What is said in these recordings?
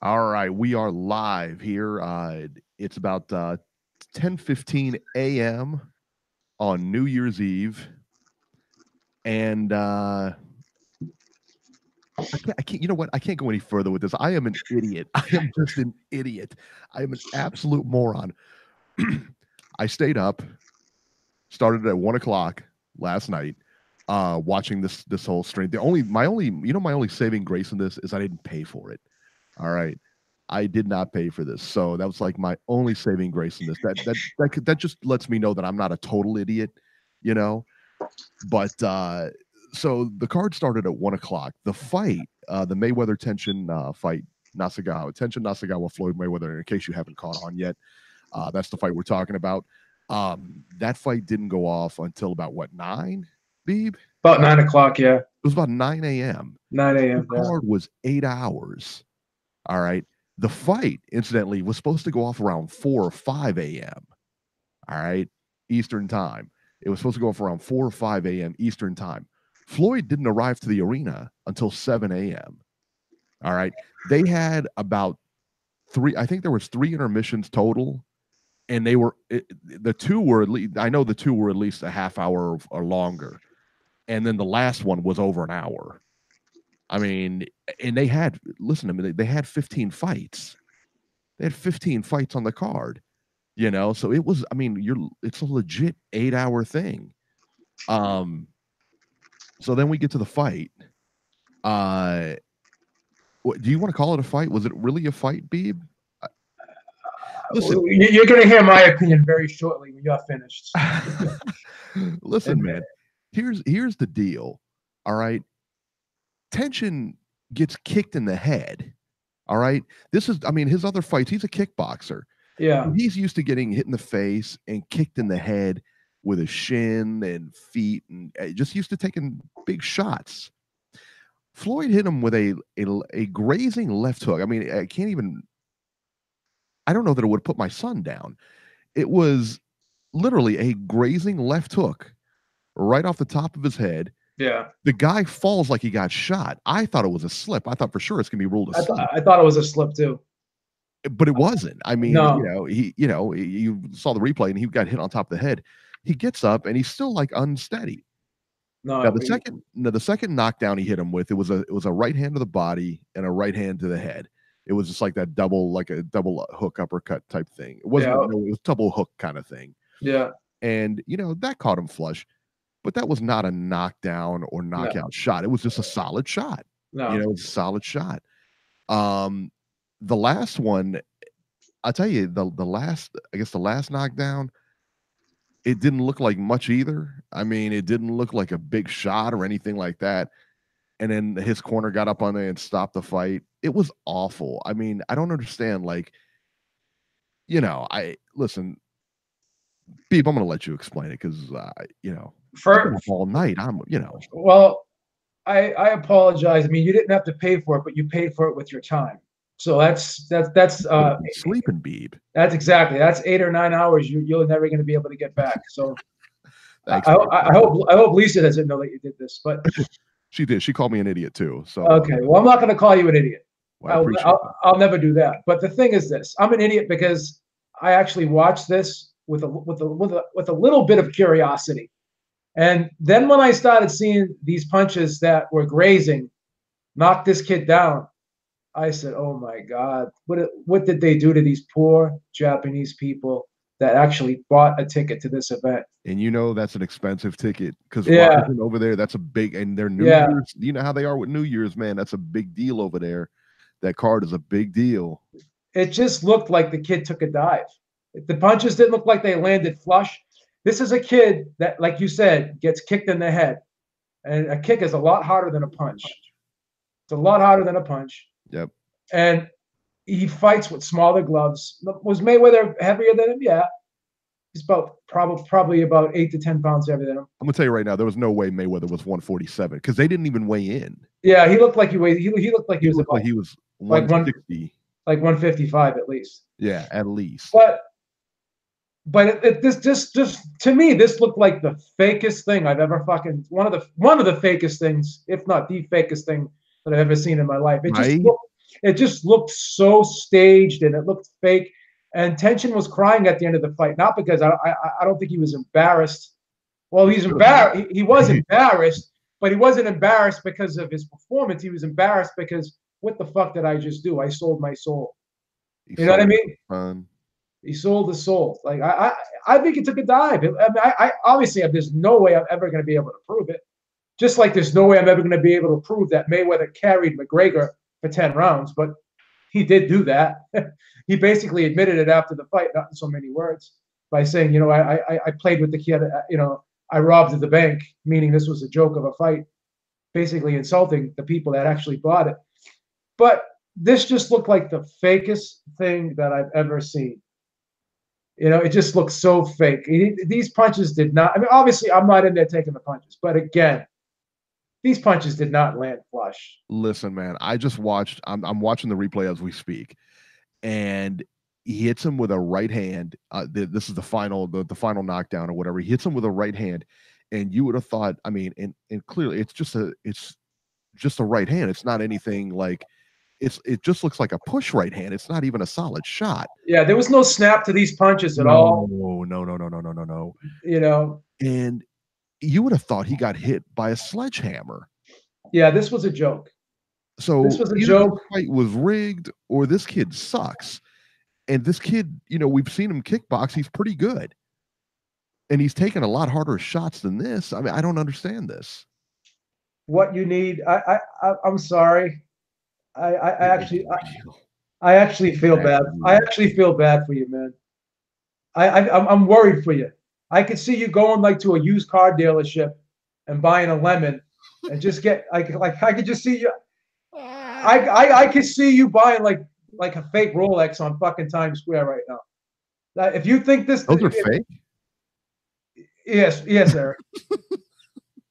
All right, we are live here. It's about 10:15 a.m. on New Year's Eve, and I can't. You know what? I can't go any further with this. I am an idiot. I am just an idiot. I am an absolute moron. I stayed up, started at 1 o'clock last night, watching this whole stream. My only saving grace in this is I didn't pay for it. All right. I did not pay for this. So that was like my only saving grace in this. That just lets me know that I'm not a total idiot, you know. But so the card started at 1 o'clock. The fight, the Mayweather Tenshin fight, Tenshin Nasukawa, Floyd Mayweather. In case you haven't caught on yet, that's the fight we're talking about. That fight didn't go off until about what, 9, Beeb? About 9 o'clock, yeah. It was about 9 a.m. 9 The a.m. Yeah. card was 8 hours. All right. The fight, incidentally, was supposed to go off around 4 or 5 a.m. All right. Eastern time. It was supposed to go off around 4 or 5 a.m. Eastern time. Floyd didn't arrive to the arena until 7 a.m. All right. They had about I think there was 3 intermissions total. And the two were at least, I know the two were at least a half hour or longer. And then the last one was over an hour. I mean, and listen to me, they had 15 fights. They had 15 fights on the card, so it was, I mean, it's a legit 8-hour thing. So then we get to the fight. Do you want to call it a fight? Was it really a fight, Beeb? Listen, you're going to hear my opinion very shortly when you're finished. Listen, man, here's the deal. All right. Tenshin gets kicked in the head. All right. His other fights, he's a kickboxer. Yeah. He's used to getting hit in the face and kicked in the head with his shin and feet, and just used to taking big shots. Floyd hit him with a grazing left hook. I mean, I don't know that it would put my son down. It was literally a grazing left hook right off the top of his head. Yeah. The guy falls like he got shot. I thought it was a slip. I thought for sure it's gonna be ruled a slip. I thought it was a slip too. But it wasn't. I mean, no. You saw the replay and he got hit on top of the head. He gets up and he's still like unsteady. No. Now the second knockdown he hit him with, it was a right hand to the body and a right hand to the head. It was just like a double hook uppercut type thing. It wasn't. It was double hook kind of thing. Yeah. And that caught him flush, but that was not a knockdown or knockout shot. It was just a solid shot. No. It was a solid shot. The last one, I'll tell you, the last knockdown, it didn't look like much either. I mean, it didn't look like a big shot or anything like that. And then his corner got up on there and stopped the fight. It was awful. I mean, I don't understand. Like, listen, Beep, I'm going to let you explain it because, for all night, Well, I apologize. I mean, you didn't have to pay for it, but you paid for it with your time. So that's sleeping, Beep. That's 8 or 9 hours you're never going to be able to get back. So Thanks, I hope Lisa doesn't know that you did this, but she did. She called me an idiot too. So okay, well, I'm not going to call you an idiot. Well, I'll never do that. But the thing is this: I'm an idiot because I actually watched this with a little bit of curiosity, and then when I started seeing these punches that were grazing, knock this kid down, I said, "Oh my God, what did they do to these poor Japanese people that actually bought a ticket to this event?" And that's an expensive ticket because over there, that's a big, and their New Year's, you know how they are with New Year's, man. That's a big deal over there. That card is a big deal. It just looked like the kid took a dive. The punches didn't look like they landed flush. This is a kid that, like you said, gets kicked in the head. And a kick is a lot harder than a punch. It's a lot harder than a punch. Yep. And he fights with smaller gloves. Was Mayweather heavier than him? Yeah. He's probably about 8 to 10 pounds heavier than him. I'm gonna tell you right now, there was no way Mayweather was 147 because they didn't even weigh in. Yeah, he looked like he weighed. He looked like he was 160, like 155 at least. Yeah, at least. But this just to me, this looked like the fakest thing I've ever fucking one of the fakest things, if not the fakest thing that I've ever seen in my life. It just it just looked so staged and it looked fake. And Tenshin was crying at the end of the fight, not because I don't think he was embarrassed. Well, he's embarrassed. He was embarrassed, but he wasn't embarrassed because of his performance. He was embarrassed because what the fuck did I just do? I sold my soul. You know what I mean? He sold his soul. Like I think it took a dive. I mean, I obviously there's no way I'm ever going to be able to prove it. Just like there's no way I'm ever going to be able to prove that Mayweather carried McGregor for 10 rounds, but he did do that. He basically admitted it after the fight, not in so many words, by saying, you know, I played with the kid, you know, I robbed the bank, meaning this was a joke of a fight, basically insulting the people that actually bought it. But this just looked like the fakest thing that I've ever seen. You know, it just looks so fake. These punches did not, I mean, obviously I'm not in there taking the punches, but again, these punches did not land flush. Listen, man, I just watched, I'm watching the replay as we speak, and he hits him with a right hand. This is the final knockdown or whatever. He hits him with a right hand, and you would have thought, I mean, and clearly it's just a right hand. It's not anything like, it just looks like a push right hand. It's not even a solid shot. Yeah, there was no snap to these punches at all. No. You know, and you would have thought he got hit by a sledgehammer. Yeah, this was a joke. So this was a joke. The fight was rigged, or this kid sucks. And this kid, you know, we've seen him kickbox. He's pretty good, and he's taken a lot harder shots than this. I mean, I don't understand this. What you need, I'm sorry. I actually feel bad. I actually feel bad for you, man. I'm worried for you. I could see you going like to a used car dealership and buying a lemon and just get I could just see you. I could see you buying like a fake Rolex on fucking Times Square right now. If you think those are fake, yes, Eric.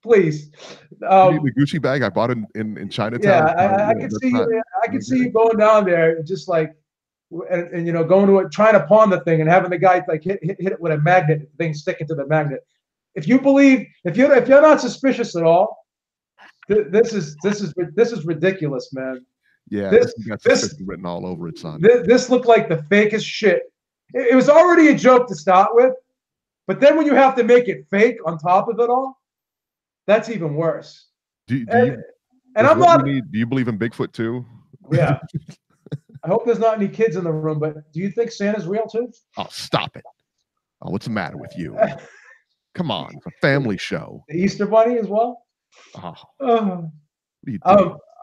Please. The Gucci bag I bought in Chinatown. Yeah, I could see you. I could see you going down there just like, and you know, going to it, trying to pawn the thing and having the guy like hit it with a magnet, the thing sticking to the magnet. If you believe, if you're not suspicious at all, this is ridiculous, man. Yeah, this written all over it, son. This looked like the fakest shit. It was already a joke to start with, but then when you have to make it fake on top of it all, that's even worse. Do you believe in Bigfoot too? Yeah. I hope there's not any kids in the room, but do you think Santa's real too? Oh, stop it. Oh, what's the matter with you? Come on, it's a family show. The Easter Bunny as well? Oh.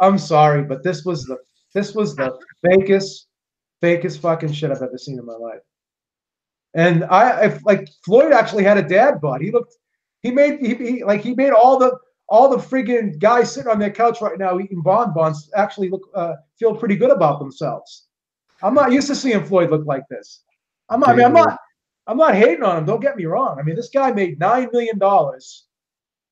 I'm sorry, but this was the fakest fucking shit I've ever seen in my life. And like Floyd actually had a dad bod. He made all the friggin' guys sitting on their couch right now eating bonbons actually feel pretty good about themselves. I'm not used to seeing Floyd look like this. I'm not hating on him. Don't get me wrong. I mean, this guy made $9 million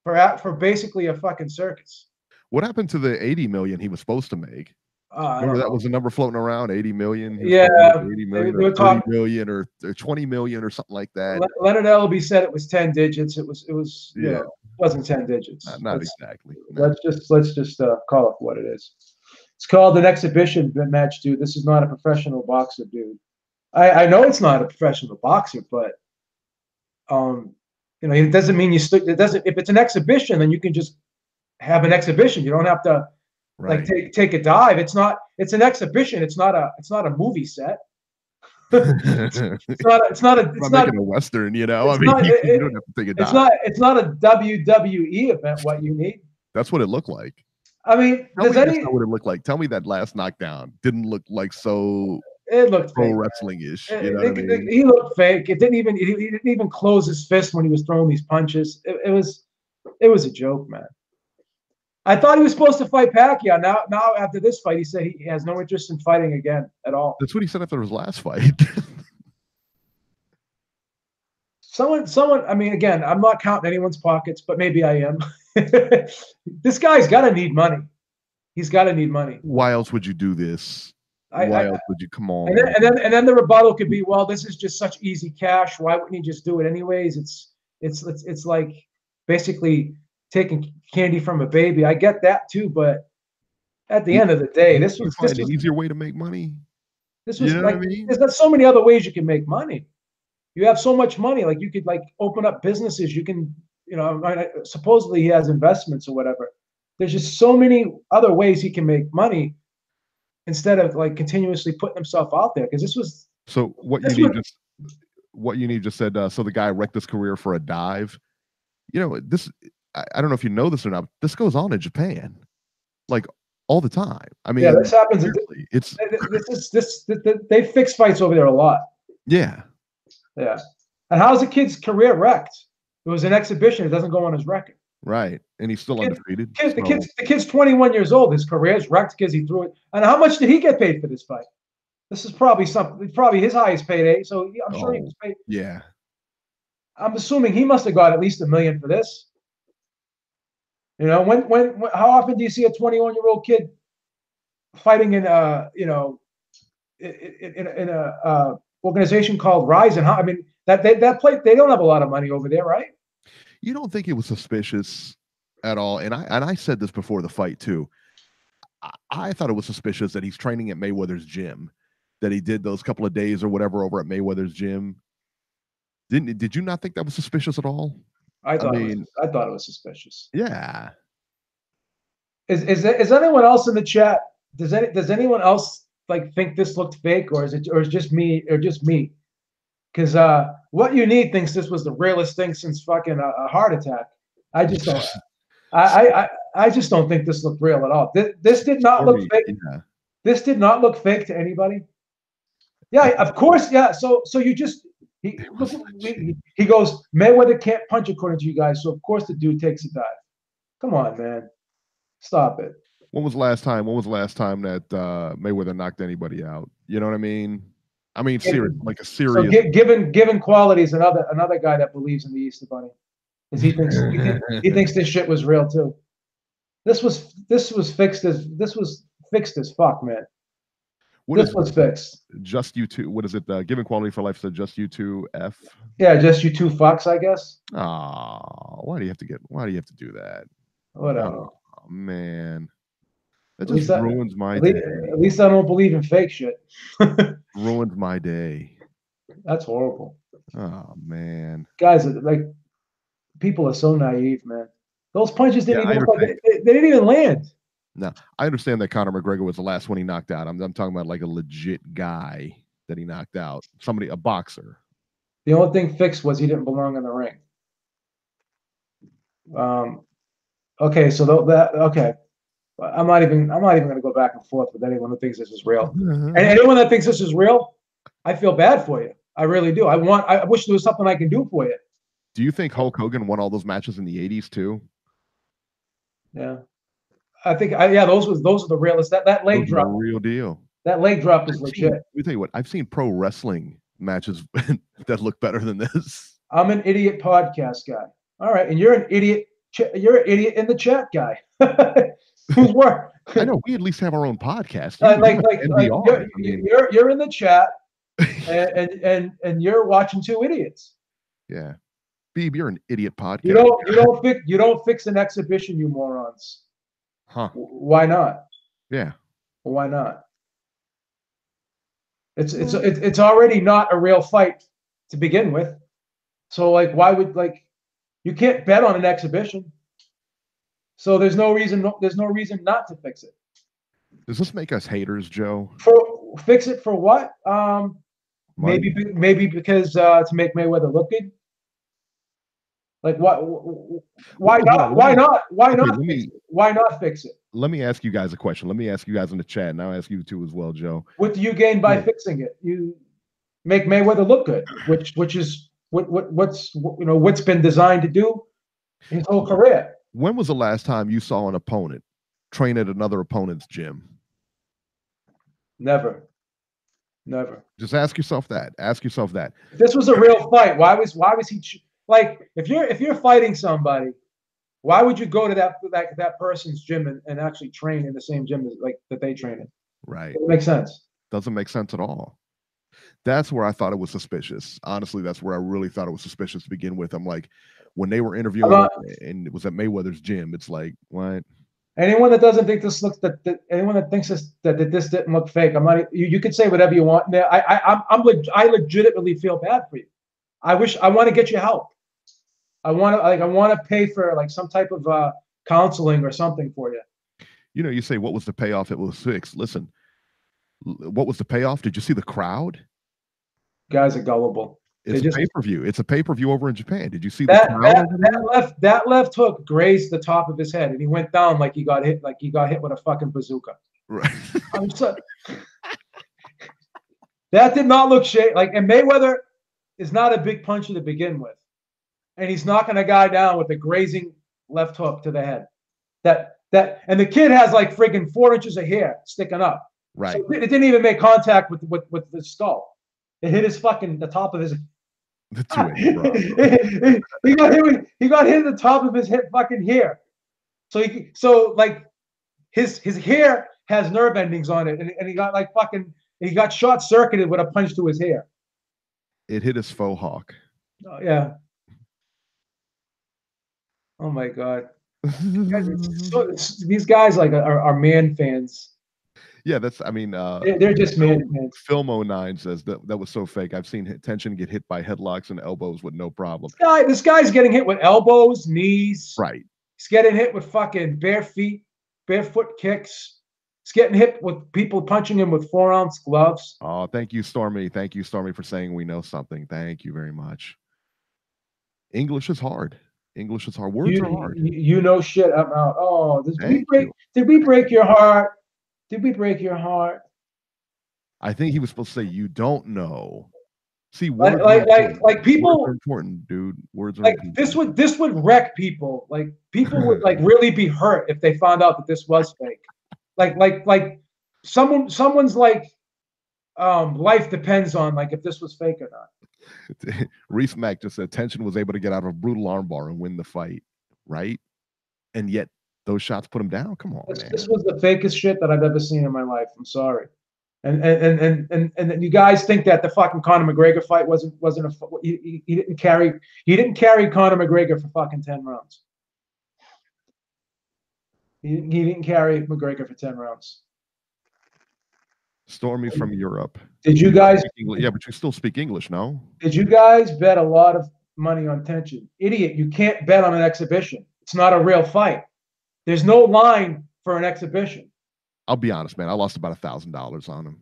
for basically a fucking circus. What happened to the 80 million he was supposed to make? Remember that was a number floating around, 80 million. Yeah, 80 million, or 30 million, or 20 million, or something like that. Leonard Ellerbe said it was 10 digits. It was. Yeah, you know, it wasn't 10 digits. Not exactly. No. Let's just call it what it is. It's called an exhibition match, dude. This is not a professional boxer, dude. I know it's not a professional boxer, but you know, it doesn't mean it doesn't. If it's an exhibition, then you can just have an exhibition. You don't have to. Right. Like take a dive. It's an exhibition. It's not a movie set. it's not a Western, you know. I mean, you don't have to take a dive. It's not a WWE event. What you need. That's what it looked like. I mean, that's not what it looked like. Tell me that last knockdown didn't look like so. It looked pro wrestling-ish. You know what I mean? He looked fake. He didn't even close his fist when he was throwing these punches. It was a joke, man. I thought he was supposed to fight Pacquiao. Now after this fight, he said he has no interest in fighting again at all. That's what he said after his last fight. Someone. I mean, again, I'm not counting anyone's pockets, but maybe I am. This guy's got to need money. He's got to need money. Why else would you do this? Why else would you come on? And then the rebuttal could be, well, this is just such easy cash. Why wouldn't you just do it anyways? It's like basically taking candy from a baby. I get that too, but at the end of the day, You this can't was find an easier way to make money. this You was know what like I mean? there's not so many other ways you can make money. You have so much money, like you could like open up businesses. You can, supposedly he has investments or whatever. There's just so many other ways he can make money instead of like continuously putting himself out there. Because So what you need just said. So the guy wrecked his career for a dive. This. I don't know if you know this or not. But this goes on in Japan, like all the time. I yeah, mean, this happens. seriously, it's They fix fights over there a lot. yeah, Yeah. And how's the kid's career wrecked? It was an exhibition. It doesn't go on his record. right. And he's still undefeated. The kid's 21 years old. His career's wrecked because he threw it. And how much did he get paid for this fight? This is probably his highest payday. So I'm sure he was paid. Yeah. I'm assuming he must have got at least $1 million for this. When how often do you see a 21-year-old kid fighting in in a organization called Rizin? I mean, that play, they don't have a lot of money over there, right? You don't think it was suspicious at all? And I said this before the fight too. I thought it was suspicious that he's training at Mayweather's gym, that he did those couple of days or whatever over at Mayweather's gym. Did you not think that was suspicious at all? I thought it was suspicious. Yeah. Is anyone else in the chat? Does anyone else like think this looked fake, or is just me? Because What You Need thinks this was the realest thing since fucking a heart attack. I just don't. I just don't think this looked real at all. This did not look fake. Yeah. This did not look fake to anybody. Yeah, of course. Yeah. So you just he goes, Mayweather can't punch according to you guys, so of course the dude takes a dive. Come on, man. Stop it. When was the last time that Mayweather knocked anybody out? You know what I mean? Serious, like a serious. So given quality is another guy that believes in the Easter Bunny, because he thinks this shit was real too. This was fixed as fuck, man. This was fixed. Just you two. What is it? Given quality for life said just you two F. Yeah, just you two fucks, I guess. Oh, why do you have to do that? Whatever. Oh man. That just ruins my day. At least I don't believe in fake shit. Ruined my day. That's horrible. Oh man. Guys, like, people are so naive, man. Those punches didn't even they didn't even land. No, I understand that Conor McGregor was the last one he knocked out. I'm talking about like a legit guy that he knocked out. A boxer. The only thing fixed was he didn't belong in the ring. Okay, so okay. I'm not even going to go back and forth with anyone who thinks this is real. And anyone that thinks this is real, I feel bad for you. I really do. I wish there was something I can do for you. Do you think Hulk Hogan won all those matches in the 80s too? Yeah. I think those are the realest. That leg drop, real deal. That leg drop is legit. Let me tell you what, I've seen pro wrestling matches that look better than this. I'm an idiot podcast guy. All right, and you're an idiot. You're an idiot in the chat guy. Who's work? I know, we at least have our own podcast. You're in the chat, and you're watching two idiots. Yeah, Beeb, you're an idiot podcast. You don't fix an exhibition, you morons. Huh? Why not? Yeah. Well, why not? It's already not a real fight to begin with. So like, why would you can't bet on an exhibition? So there's no reason not to fix it. Does this make us haters, Joe? Fix it for what? Maybe because to make Mayweather look good. Like what? Why not? Why not? Why not? Why not fix it? Let me ask you guys a question. Let me ask you guys in the chat, and I'll ask you too as well, Joe. What do you gain by fixing it? You make Mayweather look good, which is what's been designed to do his whole career. When was the last time you saw an opponent train at another opponent's gym? Never. Just ask yourself that. If this was a real fight, why was he like? If you're fighting somebody, why would you go to that person's gym and actually train in the same gym that they train in? Right. It makes sense. Doesn't make sense at all. That's where I thought it was suspicious. Honestly, that's where I really thought it was suspicious to begin with. I'm like, when they were interviewing and it was at Mayweather's gym, it's like, what? Anyone that doesn't think this looks anyone that thinks that this didn't look fake, I'm not. You could say whatever you want. I legitimately feel bad for you. I want to get you help. I want to pay for like some type of counseling or something for you. You know, you say what was the payoff? It was fixed. Listen, what was the payoff? Did you see the crowd? Guys are gullible. It's a pay-per-view. It's a pay-per-view over in Japan. Did you see that left hook grazed the top of his head, and he went down like he got hit with a fucking bazooka. Right. That did not look shady. Like, and Mayweather is not a big puncher to begin with, and he's knocking a guy down with a grazing left hook to the head. And the kid has like friggin' 4 inches of hair sticking up. Right. So it didn't even make contact with the skull. It hit his fucking the top of his. He got hit at the top of his head fucking hair. So like his hair has nerve endings on it, and he got he got short circuited with a punch to his hair. It hit his faux hawk. Oh, yeah. Oh my god. These guys like are man fans. Yeah, that's. I mean, they're just man fans. Film09 says that was so fake. I've seen Tenshin get hit by headlocks and elbows with no problem. This guy's getting hit with elbows, knees. Right. He's getting hit with fucking barefoot kicks. He's getting hit with people punching him with 4-ounce gloves. Oh, thank you, Stormy. Thank you, Stormy, for saying we know something. Thank you very much. English is hard. English is hard. Words are hard. You know shit. I'm out. Oh, did we break your heart? Did we break your heart? I think he was supposed to say you don't know. See, words like people words are important, dude. Words are like important. this would wreck people. Like people would like really be hurt if they found out that this was fake. Like someone's like life depends on like if this was fake or not. Reese Mack just said Tenshin was able to get out of a brutal armbar and win the fight, right? And yet those shots put him down. Come on, man. This was the fakest shit that I've ever seen in my life. I'm sorry. And you guys think that the fucking Conor McGregor fight wasn't he didn't carry Conor McGregor for fucking 10 rounds. He didn't carry McGregor for 10 rounds. Stormy from Europe. Did you guys? Yeah, but you still speak English, no? Did you guys bet a lot of money on Tenshin? Idiot! You can't bet on an exhibition. It's not a real fight. There's no line for an exhibition. I'll be honest, man. I lost about $1,000 on him.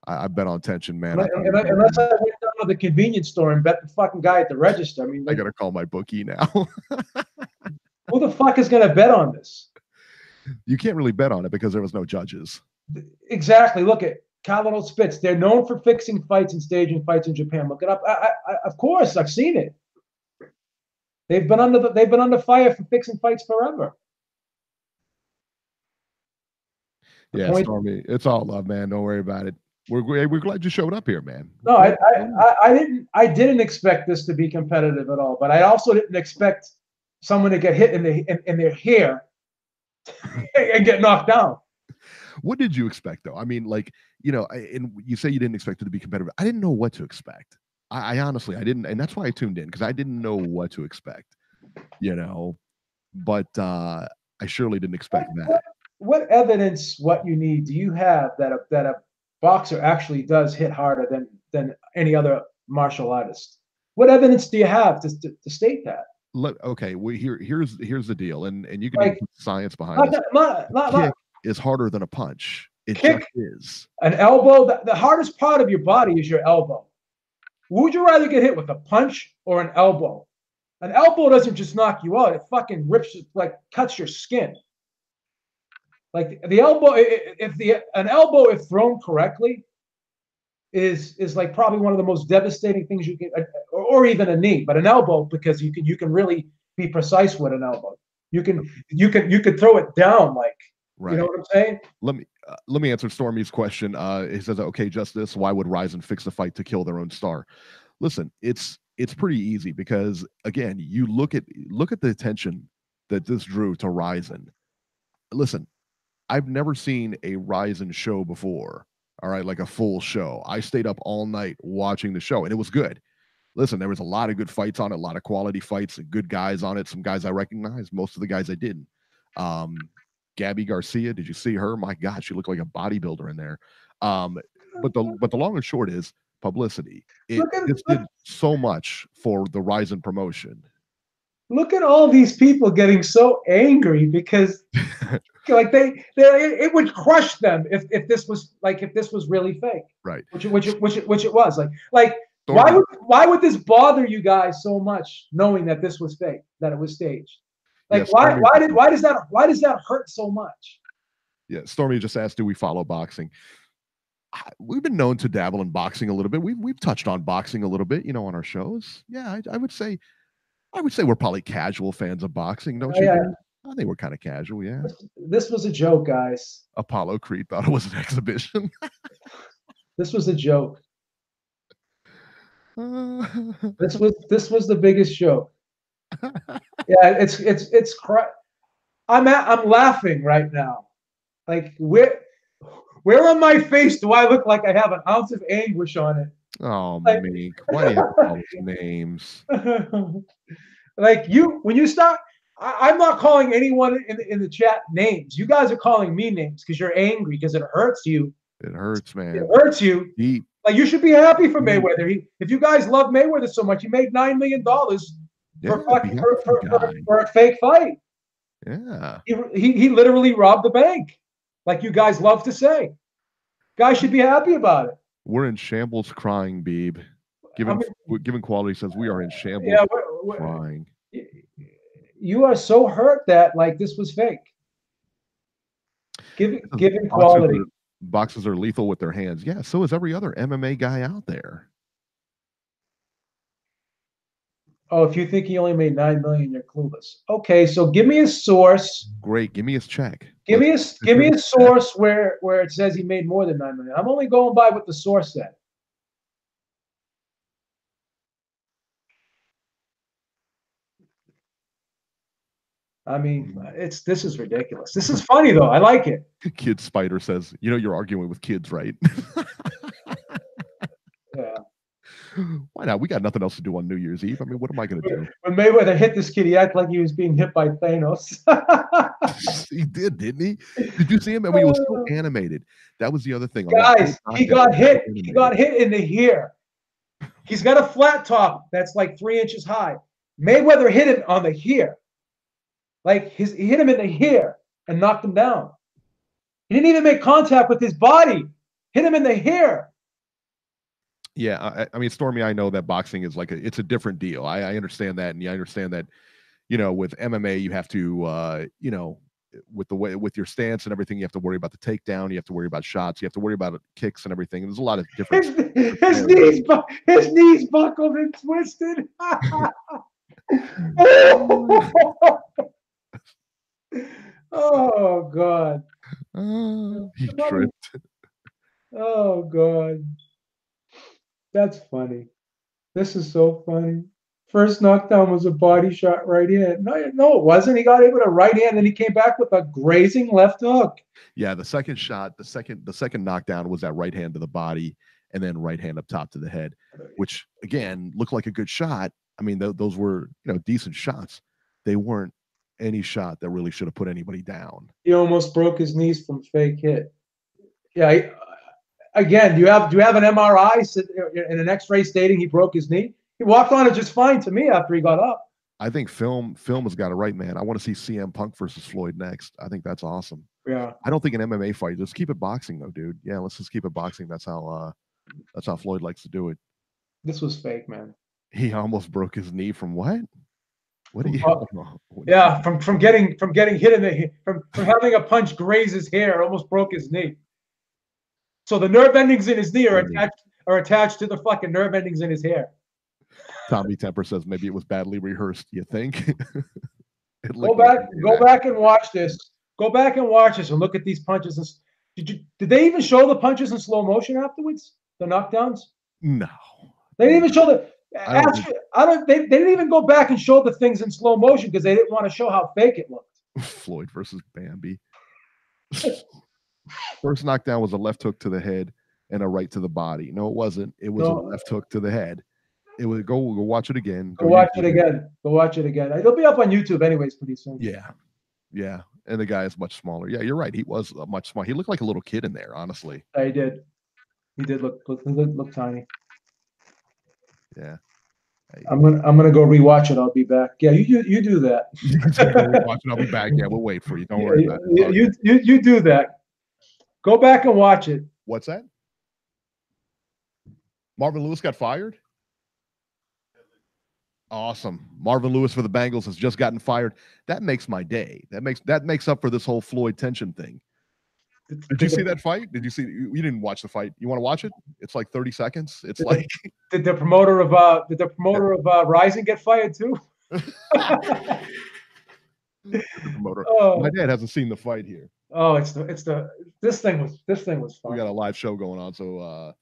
I bet on Tenshin, man. Unless I went down to the convenience store and bet the fucking guy at the register. I mean, I gotta call my bookie now. Who the fuck is gonna bet on this? You can't really bet on it because there was no judges. Exactly. Look at Carlo Spitz. They're known for fixing fights and staging fights in Japan. Look it up. Of course, I've seen it. They've been under fire for fixing fights forever. Yeah, Stormy, it's all love, man. Don't worry about it. We're glad you showed up here, man. No, I didn't expect this to be competitive at all, but I also didn't expect someone to get hit in their hair and get knocked down. What did you expect, though? I mean, like, you know, and you say you didn't expect it to be competitive. I didn't know what to expect. I honestly, I didn't, and that's why I tuned in, because I didn't know what to expect, you know. But I surely didn't expect that. What evidence, what you need, do you have that a boxer actually does hit harder than any other martial artist? What evidence do you have to state that? Okay, well, here's the deal, and you can put science behind it. Kick is harder than a punch. It just is. An elbow. The hardest part of your body is your elbow. Would you rather get hit with a punch or an elbow? An elbow doesn't just knock you out; it fucking rips, like cuts your skin. Like the elbow, an elbow, if thrown correctly, is like probably one of the most devastating things you can, or even a knee. But an elbow, because you can really be precise with an elbow. You can throw it down like, right. You know what I'm saying? Let me answer Stormy's question. He says, "Okay, Justice, why would Rizin fix the fight to kill their own star?" Listen, it's pretty easy because again, you look at the attention that this drew to Rizin. Listen. I've never seen a Rizin show before. All right, like a full show. I stayed up all night watching the show, and it was good. Listen, there was a lot of good fights on it, a lot of quality fights, and good guys on it. Some guys I recognized, most of the guys I didn't. Gabby Garcia, did you see her? My God, she looked like a bodybuilder in there. But the long and short is publicity. This did so much for the Rizin promotion. Look at all these people getting so angry because like it would crush them if this was really fake, right? Which it was. Like why would this bother you guys so much, knowing that this was fake, that it was staged? Like why does that hurt so much? Yeah, Stormy just asked, do we follow boxing? We've been known to dabble in boxing a little bit. We've touched on boxing a little bit, on our shows. Yeah, I would say we're probably casual fans of boxing, don't you? Yeah. I think we're kind of casual, yeah. This was a joke, guys. Apollo Creed thought it was an exhibition. This was a joke. This was the biggest joke. Yeah, it's I'm laughing right now. Like where on my face do I look like I have an ounce of anguish on it? Oh, Meek, why do you have to call those names? Like when you start, I'm not calling anyone in the chat names. You guys are calling me names because you're angry, because it hurts you. It hurts, man. It hurts you. Deep. Like, you should be happy for Mayweather. If you guys love Mayweather so much, he made $9 million for a fake fight. Yeah. He literally robbed the bank, like you guys love to say. Guys should be happy about it. We're in shambles crying, Beeb. Given quality says we are in shambles crying. You are so hurt that like this was fake. Given quality. Boxers are lethal with their hands. Yeah, so is every other MMA guy out there. Oh, if you think he only made $9 million, you're clueless. Okay, so give me a source. Great, give me his check. Give me a source where it says he made more than $9 million. I'm only going by what the source said. I mean, this is ridiculous. This is funny though. I like it. Kid Spider says, you're arguing with kids, right? Yeah. Why not? We got nothing else to do on New Year's Eve. I mean, what am I going to do? When Mayweather hit this kid, he acted like he was being hit by Thanos. He did, didn't he? Did you see him? I mean, he was so animated. That was the other thing. Guys, he got hit. He got hit in the ear. He's got a flat top that's like 3 inches high. Mayweather hit him on the ear. Like he hit him in the ear and knocked him down. He didn't even make contact with his body. Hit him in the ear. Yeah, I mean, Stormy, I know that boxing is it's a different deal. I understand that, and I understand that, with MMA you have to, with your stance and everything, you have to worry about the takedown, you have to worry about shots, you have to worry about kicks and everything. There's a lot of different. His knees buckled and twisted. Oh God! He tripped. Oh God! That's funny. This is so funny. First knockdown was a body shot right hand. No, it wasn't. He got hit with a right hand, and he came back with a grazing left hook. Yeah, the second shot, the second knockdown was that right hand to the body, and then right hand up top to the head, which again looked like a good shot. I mean, those were decent shots. They weren't any shot that really should have put anybody down. He almost broke his knees from fake hit. Yeah. Again, do you have an MRI in an X-ray stating he broke his knee? He walked on it just fine to me after he got up. I think film has got it right, man. I want to see CM Punk versus Floyd next. I think that's awesome. Yeah. I don't think an MMA fight. Just keep it boxing though, dude. Yeah, let's just keep it boxing. That's how Floyd likes to do it. This was fake, man. He almost broke his knee from what? What do you? Yeah, from getting hit in the from having a punch graze his hair, almost broke his knee. So the nerve endings in his knee are attached to the fucking nerve endings in his hair. Tommy Temper says maybe it was badly rehearsed. You think? Go back and watch this. Go back and watch this and look at these punches. Did they even show the punches in slow motion afterwards? The knockdowns? No. They didn't even show the. They didn't even go back and show the things in slow motion because they didn't want to show how fake it looked. Floyd versus Bambi. First knockdown was a left hook to the head and a right to the body. No, it wasn't. It was a left hook to the head. It was go watch it again. Go watch it again. Go watch it again. It'll be up on YouTube anyways pretty soon. Yeah. and the guy is much smaller. Yeah, you're right. He was much smaller. He looked like a little kid in there, honestly. He did. He did look tiny. Yeah. I'm gonna go rewatch it. I'll be back. Yeah, you do that. You can take a watch and I'll be back. Yeah, we'll wait for you. Don't worry about it. You do that. Go back and watch it. What's that? Marvin Lewis got fired? Awesome. Marvin Lewis for the Bengals has just gotten fired. That makes my day. That makes up for this whole Floyd Tenshin thing. Did you see that fight? Did you see? You didn't watch the fight. You want to watch it? It's like 30 seconds. It's like. Did the promoter of Rizin get fired too? The promoter. My dad hasn't seen the fight here. Oh, this thing was fun. We got a live show going on, so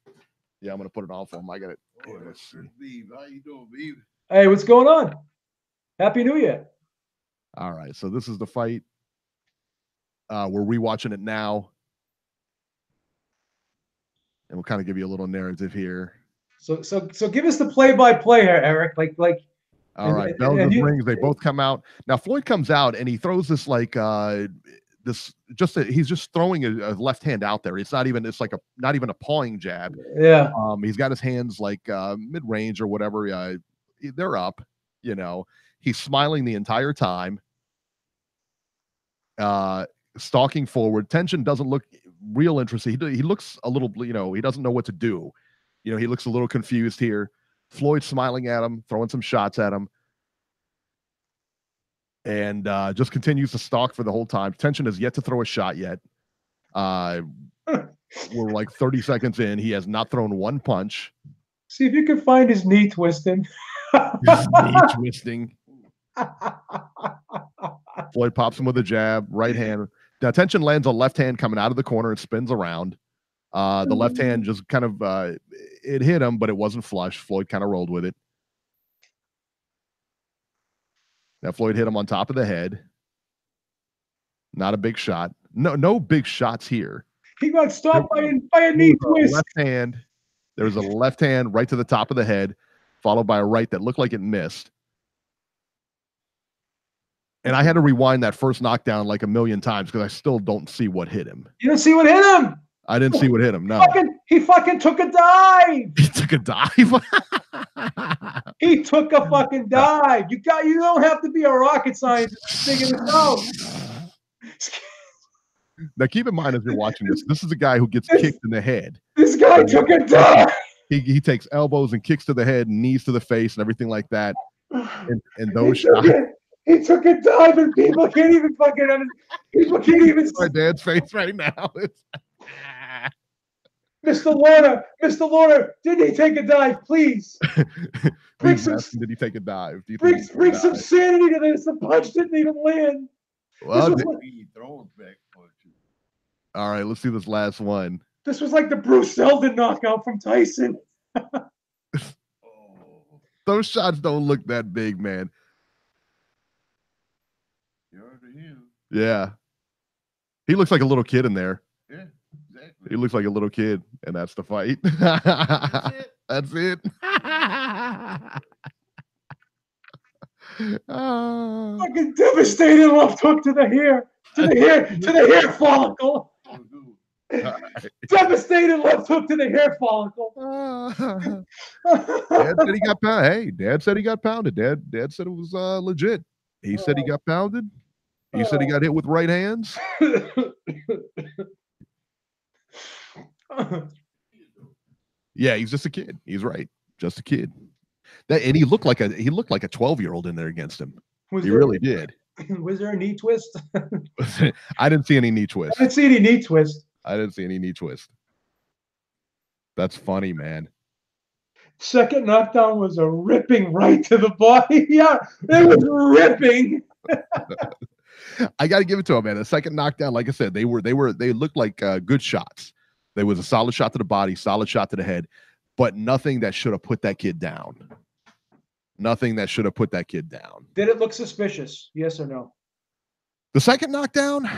yeah, I'm gonna put it on for him. I got it. How you doing, Beav? Hey, what's going on? Happy New Year. All right, so this is the fight. We're rewatching it now. And we'll kind of give you a little narrative here. So give us the play-by-play here, Eric. Like. All right, bells and rings. They both come out. Now Floyd comes out and he throws this like he's just throwing a left hand out there. It's not even a pawing jab. Yeah. He's got his hands like mid range or whatever. They're up. You know, he's smiling the entire time. Stalking forward. Tenshin doesn't look real interested. He looks a little, he doesn't know what to do. He looks a little confused here. Floyd smiling at him, throwing some shots at him, and just continues to stalk for the whole time. Tenshin has yet to throw a shot yet. We're like 30 seconds in. He has not thrown one punch. See if you can find his knee twisting. His knee twisting. Floyd pops him with a jab, right hand. Now Tenshin lands a left hand coming out of the corner and spins around. The left hand just kind of it hit him, but it wasn't flush. Floyd kind of rolled with it. Now Floyd hit him on top of the head. Not a big shot. No big shots here. He got stopped by a knee twist. Left hand. There was a left hand right to the top of the head, followed by a right that looked like it missed. And I had to rewind that first knockdown like a million times because I still don't see what hit him. You don't see what hit him? I didn't see what hit him. No. He fucking took a dive. He took a dive. He took a fucking dive. You don't have to be a rocket scientist to figure this out. Now keep in mind as you're watching this is a guy who gets kicked in the head. This guy took a dive. He takes elbows and kicks to the head and knees to the face and everything like that. And those shots. He took a dive and people can't even fucking understand. People can't even see my dad's face right now. Mr. Lorner, did he take a dive, please? Did he take a dive? Bring some sanity to this. The punch didn't even land. Well, all right, let's see this last one. This was like the Bruce Seldon knockout from Tyson. Those shots don't look that big, man. Yeah. He looks like a little kid in there. Yeah, exactly. He looks like a little kid, and that's the fight. That's it. Fucking devastating left hook to the hair. To the hair follicle. Devastating left hook to the hair follicle. Dad said he got pounded. Hey, Dad said he got pounded. Dad said it was legit. He said he got pounded. He said he got hit with right hands. Yeah, he's just a kid. He's right. Just a kid. And he looked like a 12-year-old in there against him. He really did. Was there a knee twist? I didn't see any knee twist. I didn't see any knee twist. That's funny, man. Second knockdown was a ripping right to the body. Yeah, it was ripping. I got to give it to him, man. The second knockdown, like I said, they looked like good shots. There was a solid shot to the body, solid shot to the head, but nothing that should have put that kid down. Nothing that should have put that kid down. Did it look suspicious? Yes or no? The second knockdown,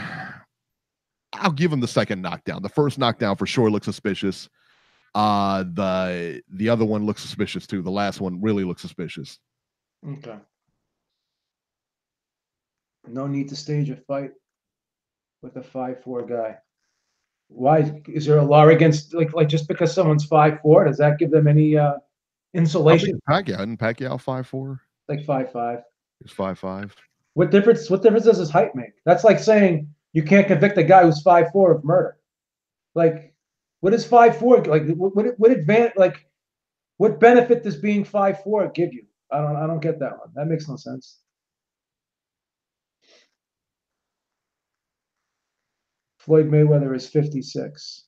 I'll give him the second knockdown. The first knockdown for sure looks suspicious. The other one looks suspicious too. The last one really looks suspicious. Okay. No need to stage a fight. with a 5'4" guy. Why is there a law against like just because someone's 5'4", does that give them any insulation? Pacquiao, isn't Pacquiao 5'4"? Like 5'5". He's 5'5". What difference does his height make? That's like saying you can't convict a guy who's 5'4" of murder. Like, what is 5'4"? Like, what advantage? Like, what benefit does being 5'4" give you? I don't get that one. That makes no sense. Floyd Mayweather is 56.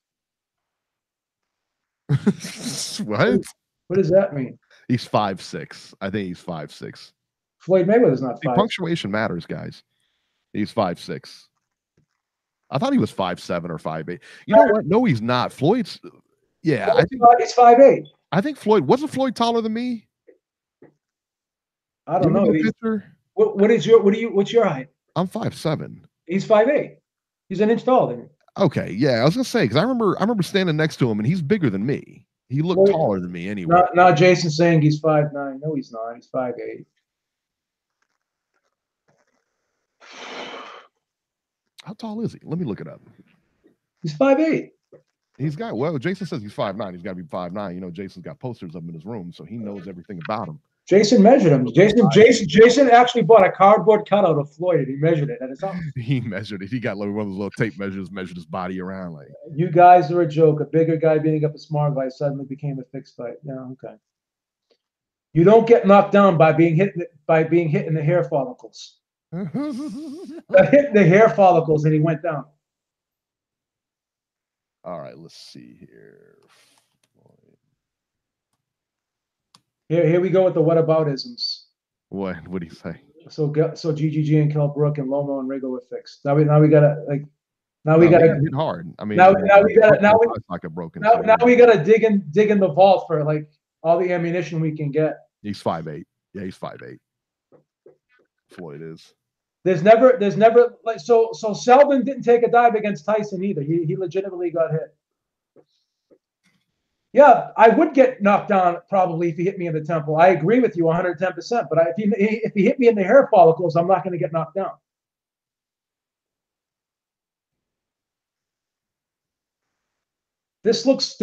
What? What does that mean? He's 5'6". I think he's 5'6". Floyd Mayweather's not 5. Punctuation matters, guys. He's 5'6". I thought he was 5'7" or 5'8". You know what? No, he's not. Floyd's. Yeah, I think he's 5'8". I think Floyd wasn't Floyd taller than me. I don't know. What's your height? I'm 5'7". He's 5'8". He's an inch taller than you. Okay, yeah, I was gonna say because I remember standing next to him and he's bigger than me. He looked taller than me anyway. Now Jason's saying he's 5'9". No, he's not. He's 5'8". How tall is he? Let me look it up. He's 5'8". He's got Jason says he's 5'9". He's got to be 5'9". You know, Jason's got posters of him in his room, so he knows everything about him. Jason measured him. Jason actually bought a cardboard cutout of Floyd and he measured it at his house. He measured it. He got like one of those little tape measures, measured his body around. Like, you guys are a joke. A bigger guy beating up a smaller guy suddenly became a fixed fight. Yeah, okay. You don't get knocked down by being hit in the hair follicles. That hit the hair follicles and he went down. All right, let's see here. Here we go with the whataboutisms. What did he say? So GGG and Kell Brook and Lomo and Rigo were fixed. Now we gotta hit hard. I mean, now we gotta dig in the vault for like all the ammunition we can get. He's 5'8". Yeah, he's 5'8". Floyd is. There's never like so Selvin didn't take a dive against Tyson either. He legitimately got hit. Yeah, I would get knocked down probably if he hit me in the temple. I agree with you 110%. But if he hit me in the hair follicles, I'm not going to get knocked down. This looks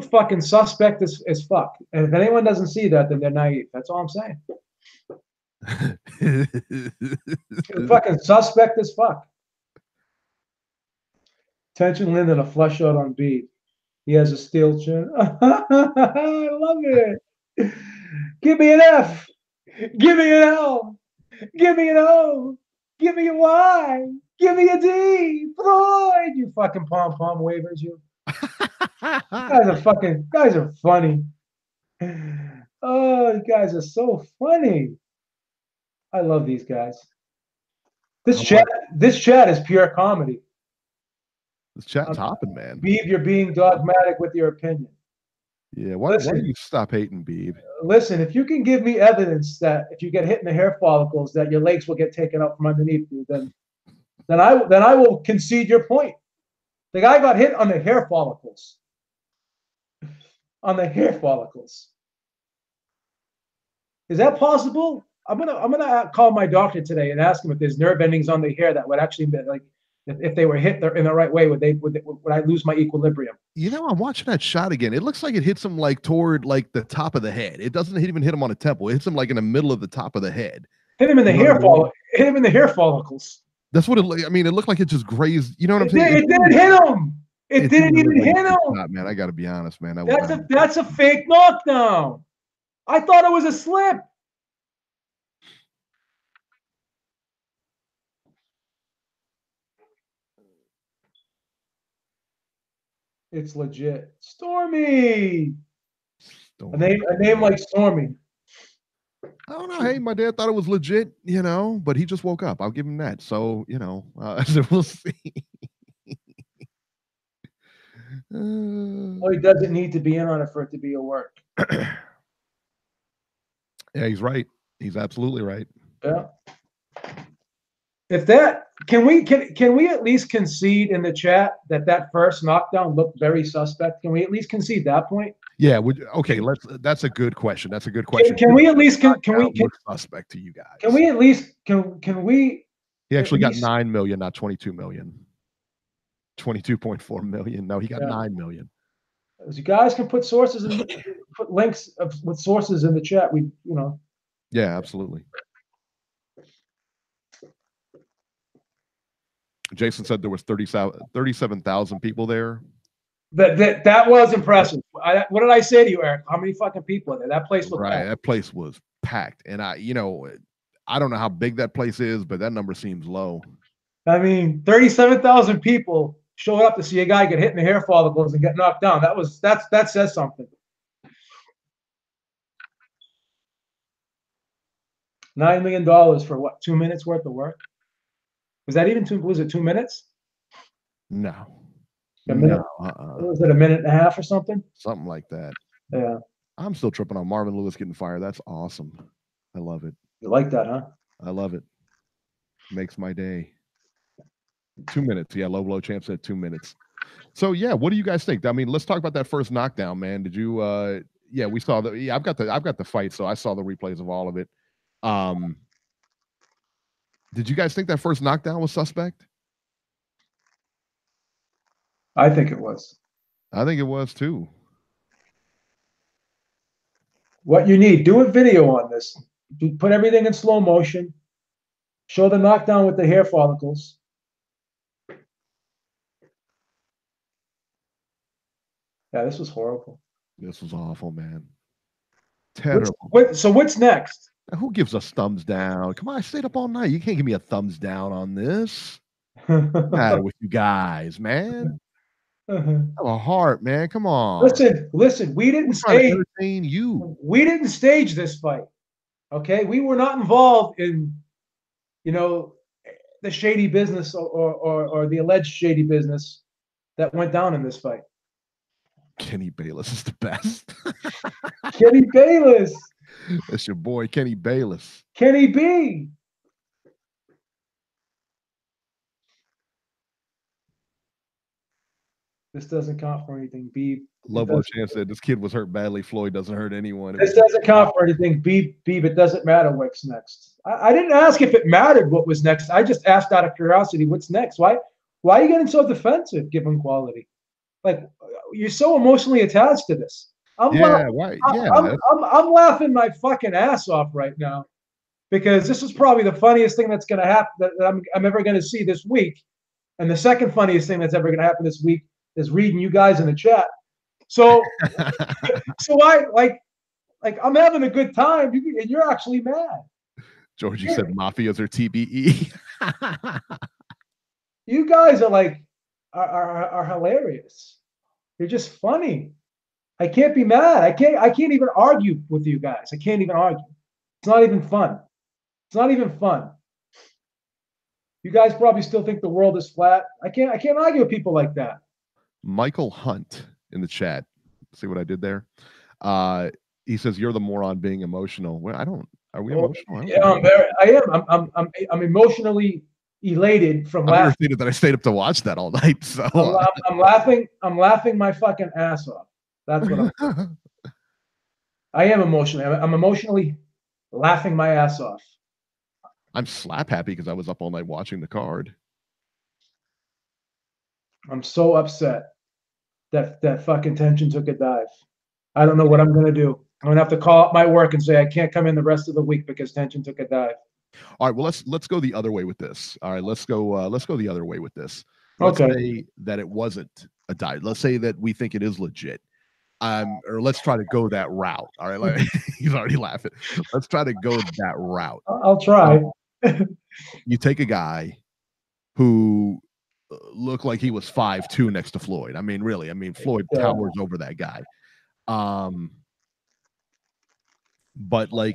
fucking suspect as fuck. And if anyone doesn't see that, then they're naive. That's all I'm saying. Fucking suspect as fuck. Tenshin Linden, a flush out on beat. He has a steel chin. I love it. Give me an F. Give me an L. Give me an O. Give me a Y. Give me a D. Floyd, you fucking pom-pom wavers, you. Guys are funny. Oh, you guys are so funny. I love these guys. This chat is pure comedy. This chat's hopping, man. Beeb, you're being dogmatic with your opinion. Yeah, why do you stop hating, Beeb? Listen, if you can give me evidence that if you get hit in the hair follicles, that your legs will get taken out from underneath you, then I will concede your point. The guy got hit on the hair follicles. On the hair follicles. Is that possible? I'm gonna call my doctor today and ask him if there's nerve endings on the hair that would actually be like. If they were hit in the right way, would I lose my equilibrium? You know, I'm watching that shot again. It looks like it hits him like toward like the top of the head. It doesn't even hit him on the temple. It hits him like in the middle of the top of the head. Hit him in the hair follicles. Hit him in the hair follicles. That's what it. I mean, it looked like it just grazed. You know what I'm saying? It didn't hit him. It didn't even hit him. Man, I got to be honest, man. That's a fake knockdown. I thought it was a slip. It's legit. Stormy. A name like Stormy. I don't know. Hey, my dad thought it was legit, you know, but he just woke up. I'll give him that. So, you know, we'll see. Well, he doesn't need to be in on it for it to be a work. Yeah, he's right. He's absolutely right. Yeah. If that can we at least concede in the chat that first knockdown looked very suspect? Can we at least concede that point? Yeah. Okay. That's a good question. That's a good question. Can we at least can we suspect to you guys? Can we at least can we? He actually got 9 million, not 22 million. 22.4 million. No, he got Yeah. 9 million. As you guys can put sources and put links with sources in the chat. Yeah, absolutely. Jason said there was 37,000 people there. That was impressive. What did I say to you, Eric? How many fucking people are there? That place was Right. packed. That place was packed. And I don't know how big that place is, but that number seems low. I mean, 37,000 people showed up to see a guy get hit in the hair follicles and get knocked down. That says something. $9 million for what? 2 minutes worth of work? Was that even two? Was it 2 minutes? No. A minute? Was it a minute and a half or something? Something like that. Yeah. I'm still tripping on Marvin Lewis getting fired. That's awesome. I love it. You like that, huh? I love it. Makes my day. 2 minutes. Yeah, low blow champ said 2 minutes. So yeah, what do you guys think? I mean, let's talk about that first knockdown, man. Did you yeah, we saw I've got the fight, so I saw the replays of all of it. Did you guys think that first knockdown was suspect? I think it was. I think it was too. What you need, do a video on this. Put everything in slow motion. Show the knockdown with the hair follicles. Yeah, this was horrible. This was awful, man. Terrible. So what's next? Who gives us thumbs down? Come on, I stayed up all night. You can't give me a thumbs down on this. What's the matter with you guys, man? Have a heart, man. Come on. Listen. We didn't entertain you. We didn't stage this fight. Okay, we were not involved in, the shady business or the alleged shady business that went down in this fight. Kenny Bayless is the best. Kenny Bayless. That's your boy, Kenny Bayless. Kenny B. This doesn't count for anything. B. Lobo Champ said this kid was hurt badly. Floyd doesn't hurt anyone. This doesn't count for anything. B. It doesn't matter what's next. I didn't ask if it mattered what was next. I just asked out of curiosity, what's next? Why are you getting so defensive given quality? Like, you're so emotionally attached to this. I'm laughing my fucking ass off right now because this is probably the funniest thing that's going to happen that I'm ever going to see this week. And the second funniest thing that's ever going to happen this week is reading you guys in the chat. So, I'm having a good time and you're actually mad. Georgie said mafias are TBE. You guys are hilarious. You're just funny. I can't be mad. I can't even argue with you guys. I can't even argue. It's not even fun. It's not even fun. You guys probably still think the world is flat. I can't argue with people like that. Michael Hunt in the chat. See what I did there? He says you're the moron being emotional. Well, are we emotional? I am. I'm emotionally elated from laughing. That I stayed up to watch that all night. So I'm laughing. I'm laughing my fucking ass off. That's what I am emotionally. I'm emotionally laughing my ass off. I'm slap happy because I was up all night watching the card. I'm so upset that fucking Tenshin took a dive. I don't know what I'm gonna do. I'm gonna have to call up my work and say I can't come in the rest of the week because Tenshin took a dive. All right, well let's go the other way with this. All right, let's go the other way with this. Let's say that it wasn't a dive. Let's say that we think it is legit. Or let's try to go that route. All right, he's already laughing. Let's try to go that route. I'll try. You take a guy who looked like he was 5'2" next to Floyd. I mean, really. I mean, Floyd towers over that guy. But I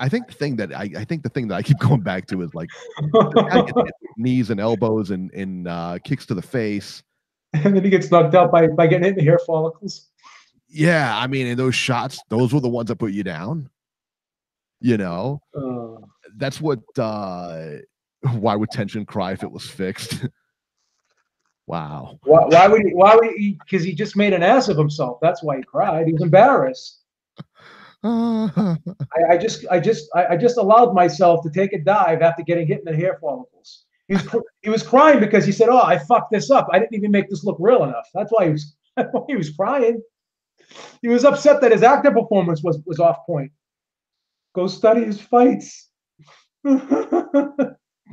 think the thing that I keep going back to is like the guy gets hit with knees and elbows and kicks to the face. And then he gets knocked out by getting hit in the hair follicles. Yeah, I mean, and those shots, those were the ones that put you down. That's what. Why would Tenshin cry if it was fixed? Wow. Why would he? Because he just made an ass of himself. That's why he cried. He was embarrassed. I just allowed myself to take a dive after getting hit in the hair follicles. He was crying because he said, "Oh, I fucked this up. I didn't even make this look real enough." That's why he was crying. He was upset that his acting performance was off point. Go study his fights.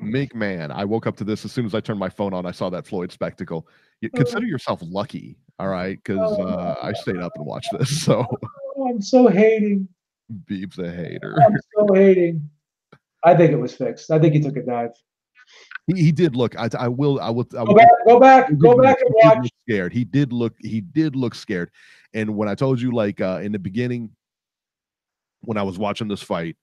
Man, I woke up to this as soon as I turned my phone on. I saw that Floyd spectacle. You consider yourself lucky, all right? Because I stayed up and watched this. So I'm so hating. Beeb's a hater. I'm so hating. I think it was fixed. I think he took a dive. He did look. I will. Go back and watch. Scared. He did look scared. And when I told you, like in the beginning, when I was watching this fight,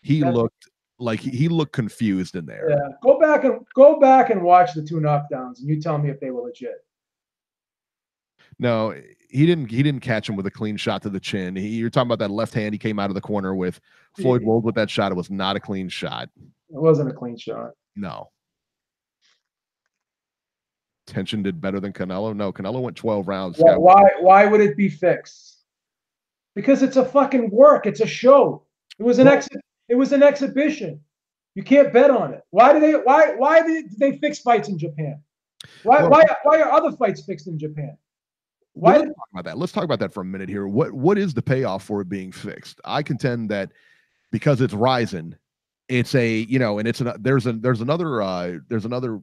he looked like he looked confused in there. Yeah. Go back and watch the 2 knockdowns, and you tell me if they were legit. No, he didn't catch him with a clean shot to the chin. You're talking about that left hand he came out of the corner with. Floyd rolled with that shot. It was not a clean shot. It wasn't a clean shot. No. Tenshin did better than Canelo. No, Canelo went 12 rounds. Why would it be fixed? Because it's a fucking work. It's a show. It was an exhibition. You can't bet on it. Why did they fix fights in Japan? Why are other fights fixed in Japan? Let's talk about that. Let's talk about that for a minute here. What is the payoff for it being fixed? I contend that because it's Rizin, it's there's another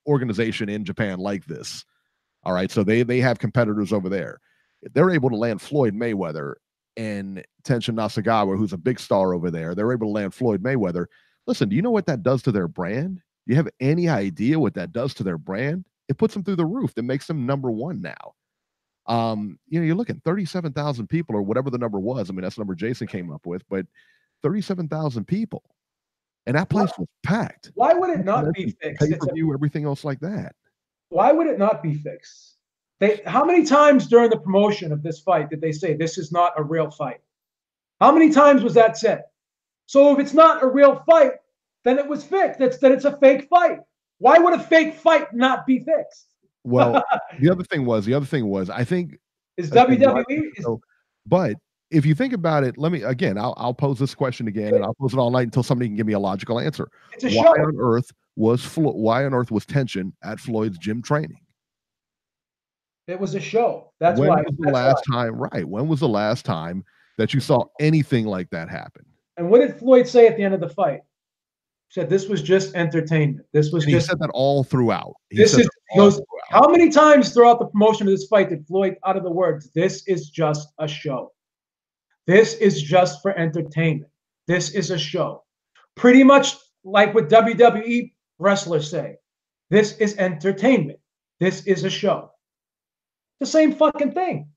organization in Japan like this. All right, so they have competitors over there. They're able to land Floyd Mayweather and Tenshin Nasukawa, who's a big star over there. They're able to land Floyd Mayweather. Listen, do you know what that does to their brand? Do you have any idea what that does to their brand? It puts them through the roof. It makes them #1 now. You're looking 37,000 people or whatever the number was. I mean, that's the number Jason came up with, but 37,000 people. And that place was packed. Why would it not be fixed? Pay-per-view, everything else like that. Why would it not be fixed? How many times during the promotion of this fight did they say this is not a real fight? How many times was that said? So if it's not a real fight, then it was fixed. Then it's a fake fight. Why would a fake fight not be fixed? Well, the other thing was, I think is WWE. But if you think about it, I'll pose this question again, and I'll pose it all night until somebody can give me a logical answer. It's a show. Why on earth was Tenshin at Floyd's gym training? It was a show. That's when why. Was the last time, right? When was the last time that you saw anything like that happen? And what did Floyd say at the end of the fight? He said this was just entertainment. He said that all throughout. How many times throughout the promotion of this fight did Floyd utter the words, "This is just a show. This is just for entertainment. This is a show." Pretty much like what WWE wrestlers say. This is entertainment. This is a show. The same fucking thing.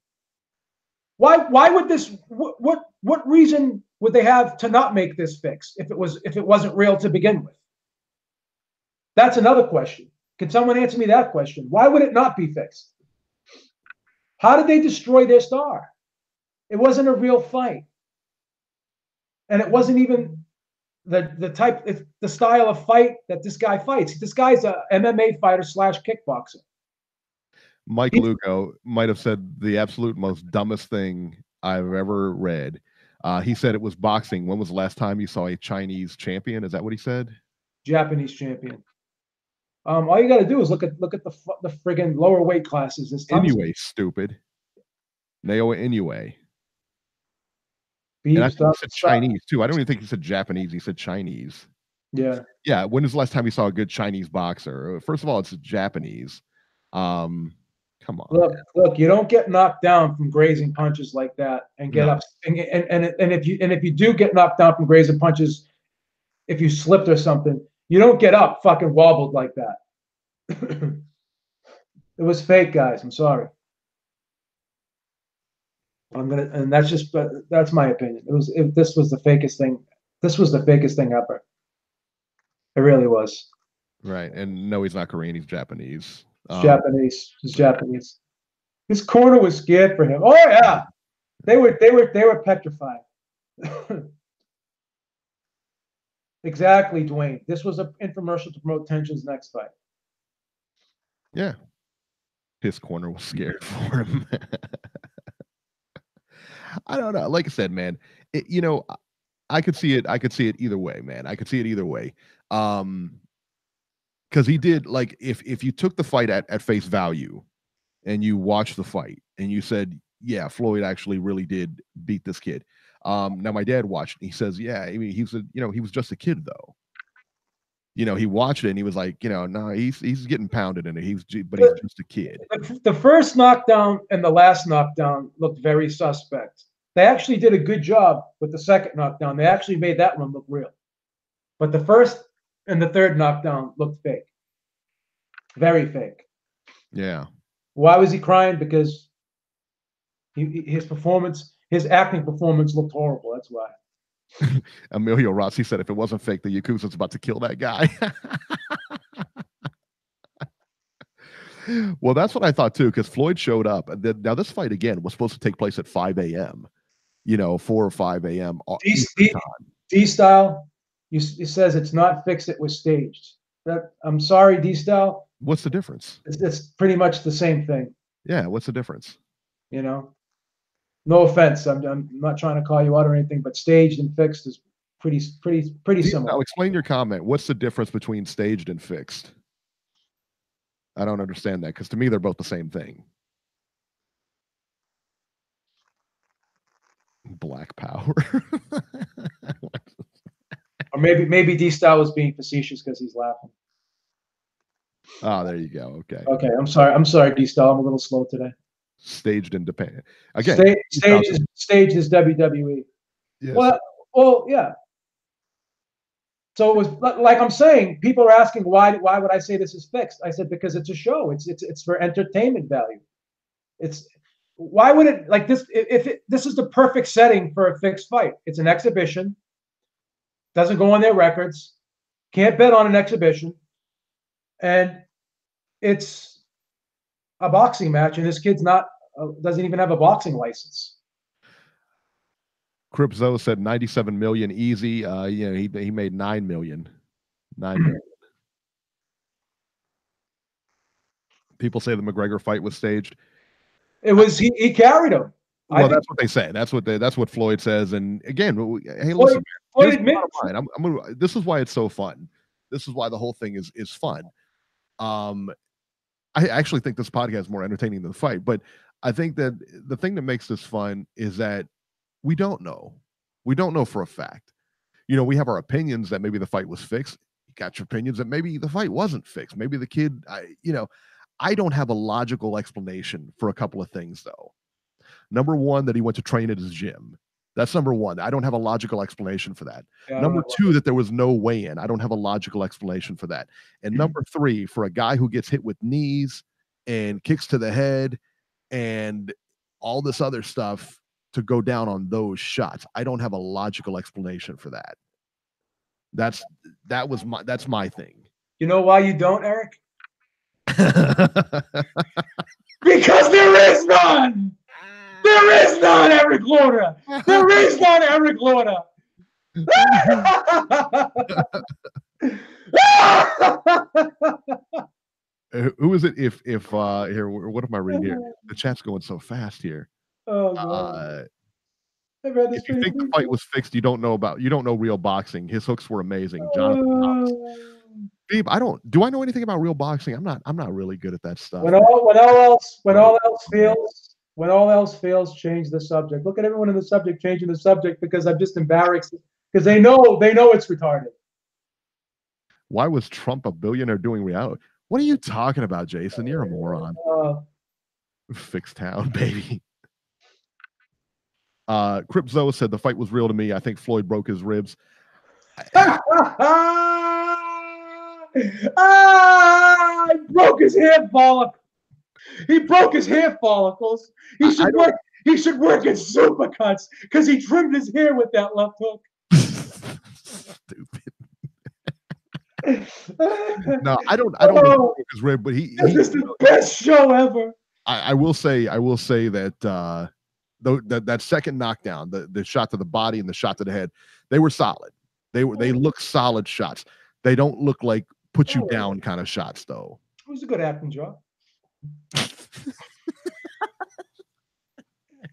Why would this? What reason would they have to not make this fixed if it wasn't real to begin with? That's another question. Can someone answer me that question? Why would it not be fixed? How did they destroy their star? It wasn't a real fight, and it wasn't even the style of fight that this guy fights. This guy's a MMA fighter / kickboxer. Mike Lugo might have said the absolute most dumbest thing I've ever read. He said it was boxing. When was the last time you saw a Chinese champion? Is that what he said? Japanese champion. All you got to do is look at the friggin' lower weight classes. Inoue, stupid. Naoya Inoue. And I think he said Chinese too. I don't even think he said Japanese. He said Chinese. Yeah. Yeah. When was the last time you saw a good Chinese boxer? First of all, it's Japanese. Come on. Look, you don't get knocked down from grazing punches like that and get up. And if you do get knocked down from grazing punches, if you slipped or something, you don't get up fucking wobbled like that. It was fake, guys. I'm sorry. And that's my opinion. This was the fakest thing. This was the fakest thing ever. It really was. Right. And no, he's not Korean. He's Japanese. Japanese. He's Japanese. His corner was scared for him. Oh yeah, they were petrified. Exactly, Dwayne. This was an infomercial to promote Tenshin's next fight. Yeah, his corner was scared for him. I don't know. Like I said, man, I could see it. I could see it either way, man. I could see it either way. because he did like if you took the fight at face value and you watched the fight and you said, yeah, Floyd actually really did beat this kid. Now my dad watched and he says, yeah, I mean, he was he was just a kid though. He watched it and he was like, no, he's getting pounded in it. But he's just a kid. The first knockdown and the last knockdown looked very suspect. They actually did a good job with the second knockdown. They actually made that one look real. But the first and the third knockdown looked fake. Very fake. Yeah. Why was he crying? Because his acting performance looked horrible. That's why. Emilio Rossi said if it wasn't fake, the Yakuza's about to kill that guy. Well, that's what I thought too, because Floyd showed up. Now, this fight again was supposed to take place at 5 a.m., 4 or 5 a.m. D-Style, it says it's not fixed, it was staged. I'm sorry, D-Style. What's the difference? It's pretty much the same thing. Yeah, what's the difference? No offense, I'm not trying to call you out or anything, but staged and fixed is pretty similar. Now, explain your comment. What's the difference between staged and fixed? I don't understand that, because to me they're both the same thing. Black power. Or maybe D-Style was being facetious because he's laughing. Oh, there you go. Okay. Okay, I'm sorry, D-Style. I'm a little slow today. Staged and dependent. Again, staged is WWE. Yes. Well, yeah. So it was like I'm saying, people are asking why would I say this is fixed? I said because it's a show. It's for entertainment value. Why would it like this? This is the perfect setting for a fixed fight. It's an exhibition. Doesn't go on their records. Can't bet on an exhibition. And it's a boxing match, and this kid's doesn't even have a boxing license. Cripzo said 97 million easy. He made 9 million. 9 million. People say the McGregor fight was staged. It was he carried him. Well, that's what they say. That's what Floyd says. And again, hey, listen, this is why it's so fun. This is why the whole thing is fun. I actually think this podcast is more entertaining than the fight, but I think that the thing that makes this fun is that we don't know. We don't know for a fact. We have our opinions that maybe the fight was fixed. You got your opinions that maybe the fight wasn't fixed. Maybe the kid, I don't have a logical explanation for a couple of things, though. Number one, that he went to train at his gym. That's number one. I don't have a logical explanation for that. Yeah, number two, that there was no weigh-in. I don't have a logical explanation for that. And number three, for a guy who gets hit with knees and kicks to the head and all this other stuff to go down on those shots, I don't have a logical explanation for that. That's my thing. You know why you don't, Eric? Because there is none. There is none, Eric Lorna. There is none, Eric Lorna. Who is it? If here, what am I reading here? The chat's going so fast here. Oh God. If you think the fight was fixed, you don't know real boxing. His hooks were amazing. Jonathan Beeb, do I know anything about real boxing? I'm not really good at that stuff. When all else fails, change the subject. Look at everyone in the subject changing the subject because I'm just embarrassed because they know it's retarded. Why was Trump a billionaire doing reality? What are you talking about, Jason? You're a moron. Fixed town, baby. Cripzo said the fight was real to me. I think Floyd broke his ribs. He broke his hair follicle. He broke his hair follicles. He should work at Supercuts because he trimmed his hair with that left hook. Stupid. No, I don't know his rib, but this is the best show ever. I will say that that second knockdown, the shot to the body and the shot to the head, they were solid. They look solid shots. They don't look like put you down kind of shots, though. It was a good acting job.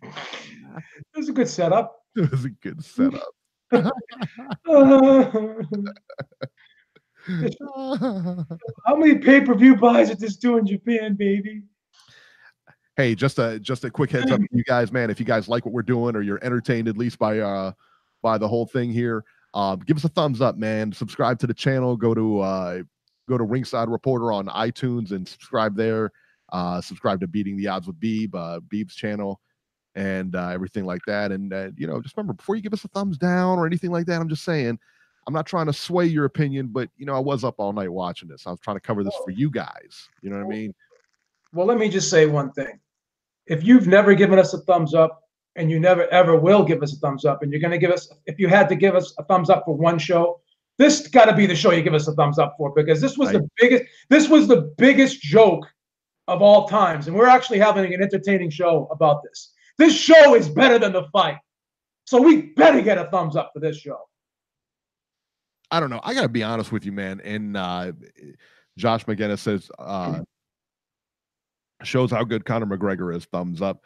It was a good setup. It was a good setup. How many pay-per-view buys did this do in Japan, baby? Hey, just a quick heads up, you guys, man. If you guys like what we're doing, or you're entertained at least by the whole thing here, give us a thumbs up, man. Subscribe to the channel. Go to Ringside Reporter on iTunes and subscribe there. Subscribe to Beating the Odds with Beeb's channel, and everything like that. And just remember, before you give us a thumbs down or anything like that, I'm just saying, I'm not trying to sway your opinion, but I was up all night watching this. I was trying to cover this for you guys. You know what I mean? Well, let me just say one thing. If you've never given us a thumbs up, and you never ever will give us a thumbs up, and you're going to give us, if you had to give us a thumbs up for one show, this got to be the show you give us a thumbs up for, because this was the biggest joke of all times, and we're actually having an entertaining show about this. This show is better than the fight, so we better get a thumbs up for this show. I don't know. I got to be honest with you, man. And Josh McGinnis says, shows how good Conor McGregor is. Thumbs up.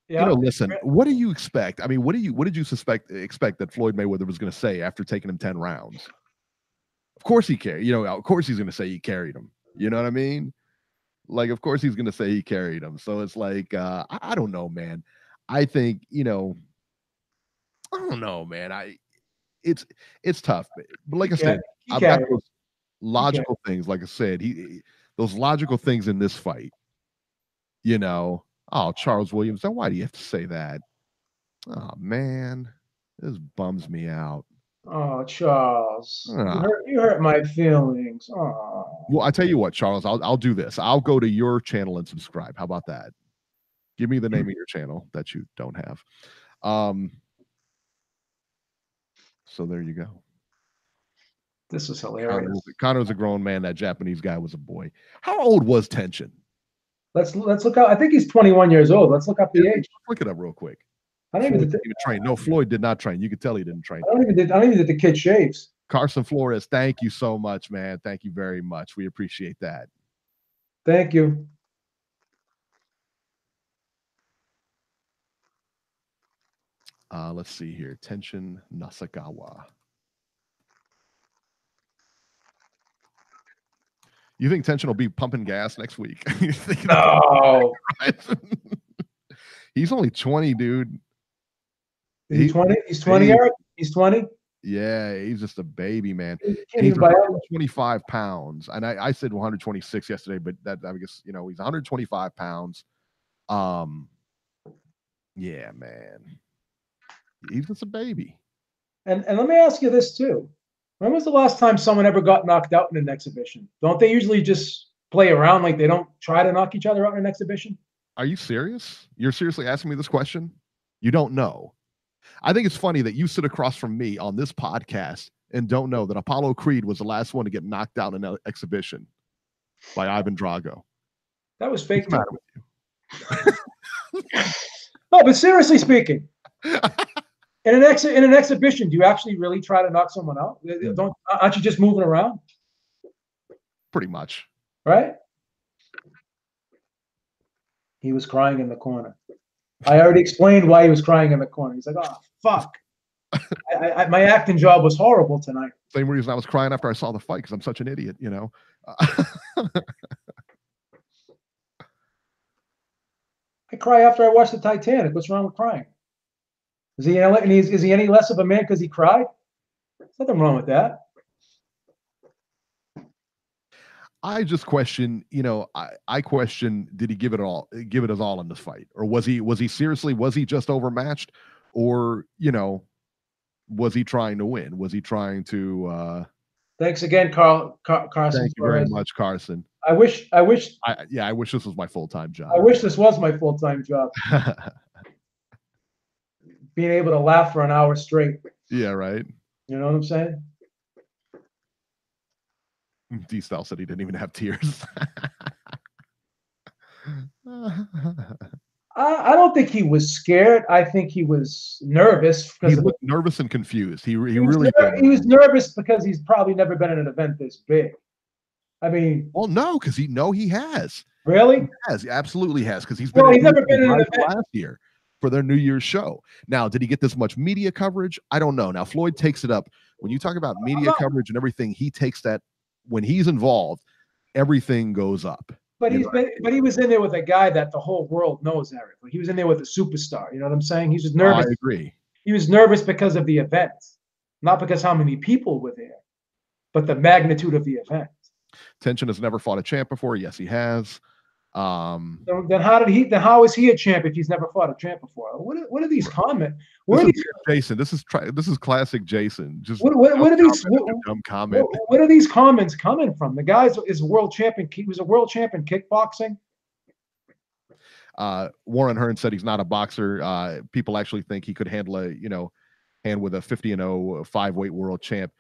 Yeah. Listen, what do you expect? I mean, what did you expect that Floyd Mayweather was going to say after taking him 10 rounds? Of course he carried. Of course he's going to say he carried him. You know what I mean? Like, of course he's going to say he carried him. So it's like, I don't know, man. I think, I don't know, man. It's tough. But like I said, I've got those logical things. Like I said, those logical things in this fight. Oh, Charles Williams. Then why do you have to say that? Oh man, this bums me out. Oh, Charles, you hurt my feelings. Oh. Well, I tell you what, Charles, I'll do this. I'll go to your channel and subscribe. How about that? Give me the name of your channel that you don't have. So there you go. This is hilarious. Conor was a grown man. That Japanese guy was a boy. How old was Tenshin? Let's look up. I think he's 21 years old. Let's look up the age. Look it up real quick. I don't even train. No, Floyd did not train. You could tell he didn't train. I don't even think the kid shaves. Carson Flores, thank you so much, man. Thank you very much. We appreciate that. Thank you. Let's see here. Tenshin Nasukawa. You think Tenshin will be pumping gas next week? No. He's only 20, dude. He's 20? He's 20, Eric? He's 20? Yeah, he's just a baby, man. He's 125 pounds. And I said 126 yesterday, but that, I guess, he's 125 pounds. Yeah, man. He's just a baby. And let me ask you this, too. When was the last time someone ever got knocked out in an exhibition? Don't they usually just play around, like they don't try to knock each other out in an exhibition? Are you serious? You're seriously asking me this question? You don't know. I think it's funny that you sit across from me on this podcast and don't know that Apollo Creed was the last one to get knocked out in an exhibition by Ivan Drago. That was fake. What's the matter with you? No, but seriously speaking, in an exhibition, do you actually really try to knock someone out? Aren't you just moving around? Pretty much. Right? He was crying in the corner. I already explained why he was crying in the corner. He's like, oh, fuck. My acting job was horrible tonight. Same reason I was crying after I saw the fight, because I'm such an idiot, I cry after I watch the Titanic. What's wrong with crying? Is he any less of a man because he cried? There's nothing wrong with that. I just question, I question, did he give it his all in this fight? Or was he just overmatched? Or, was he trying to win? Was he trying to Thanks again, Carson. Thank you very much, Carson. I wish I wish this was my full-time job. I wish this was my full-time job. Being able to laugh for an hour straight. Yeah, right. You know what I'm saying? D-Style said he didn't even have tears. I don't think he was scared. I think he was nervous. He looked nervous and confused. He really he was nervous because he's probably never been in an event this big. I mean, well, no, because he has. Really? He has. He absolutely has, because he's been. Well, he's never been in an event last year for their New Year's show. Now, did he get this much media coverage? I don't know. Now, Floyd takes it up when you talk about media coverage and everything. He takes that when he's involved, everything goes up. But he was in there with a guy that the whole world knows, Eric. He was in there with a superstar. You know what I'm saying? He was nervous. I agree. He was nervous because of the event, not because how many people were there, but the magnitude of the event. Tenshin has never fought a champ before. Yes, he has. Then how is he a champ if he's never fought a champ before? What are these comments? Jason, this is classic Jason. Just what are these dumb comment? What are these comments coming from? The guy is a world champion. He was a world champion kickboxing. Warren Hearn said he's not a boxer. People actually think he could handle a hand with a 50-0 5-weight world champ.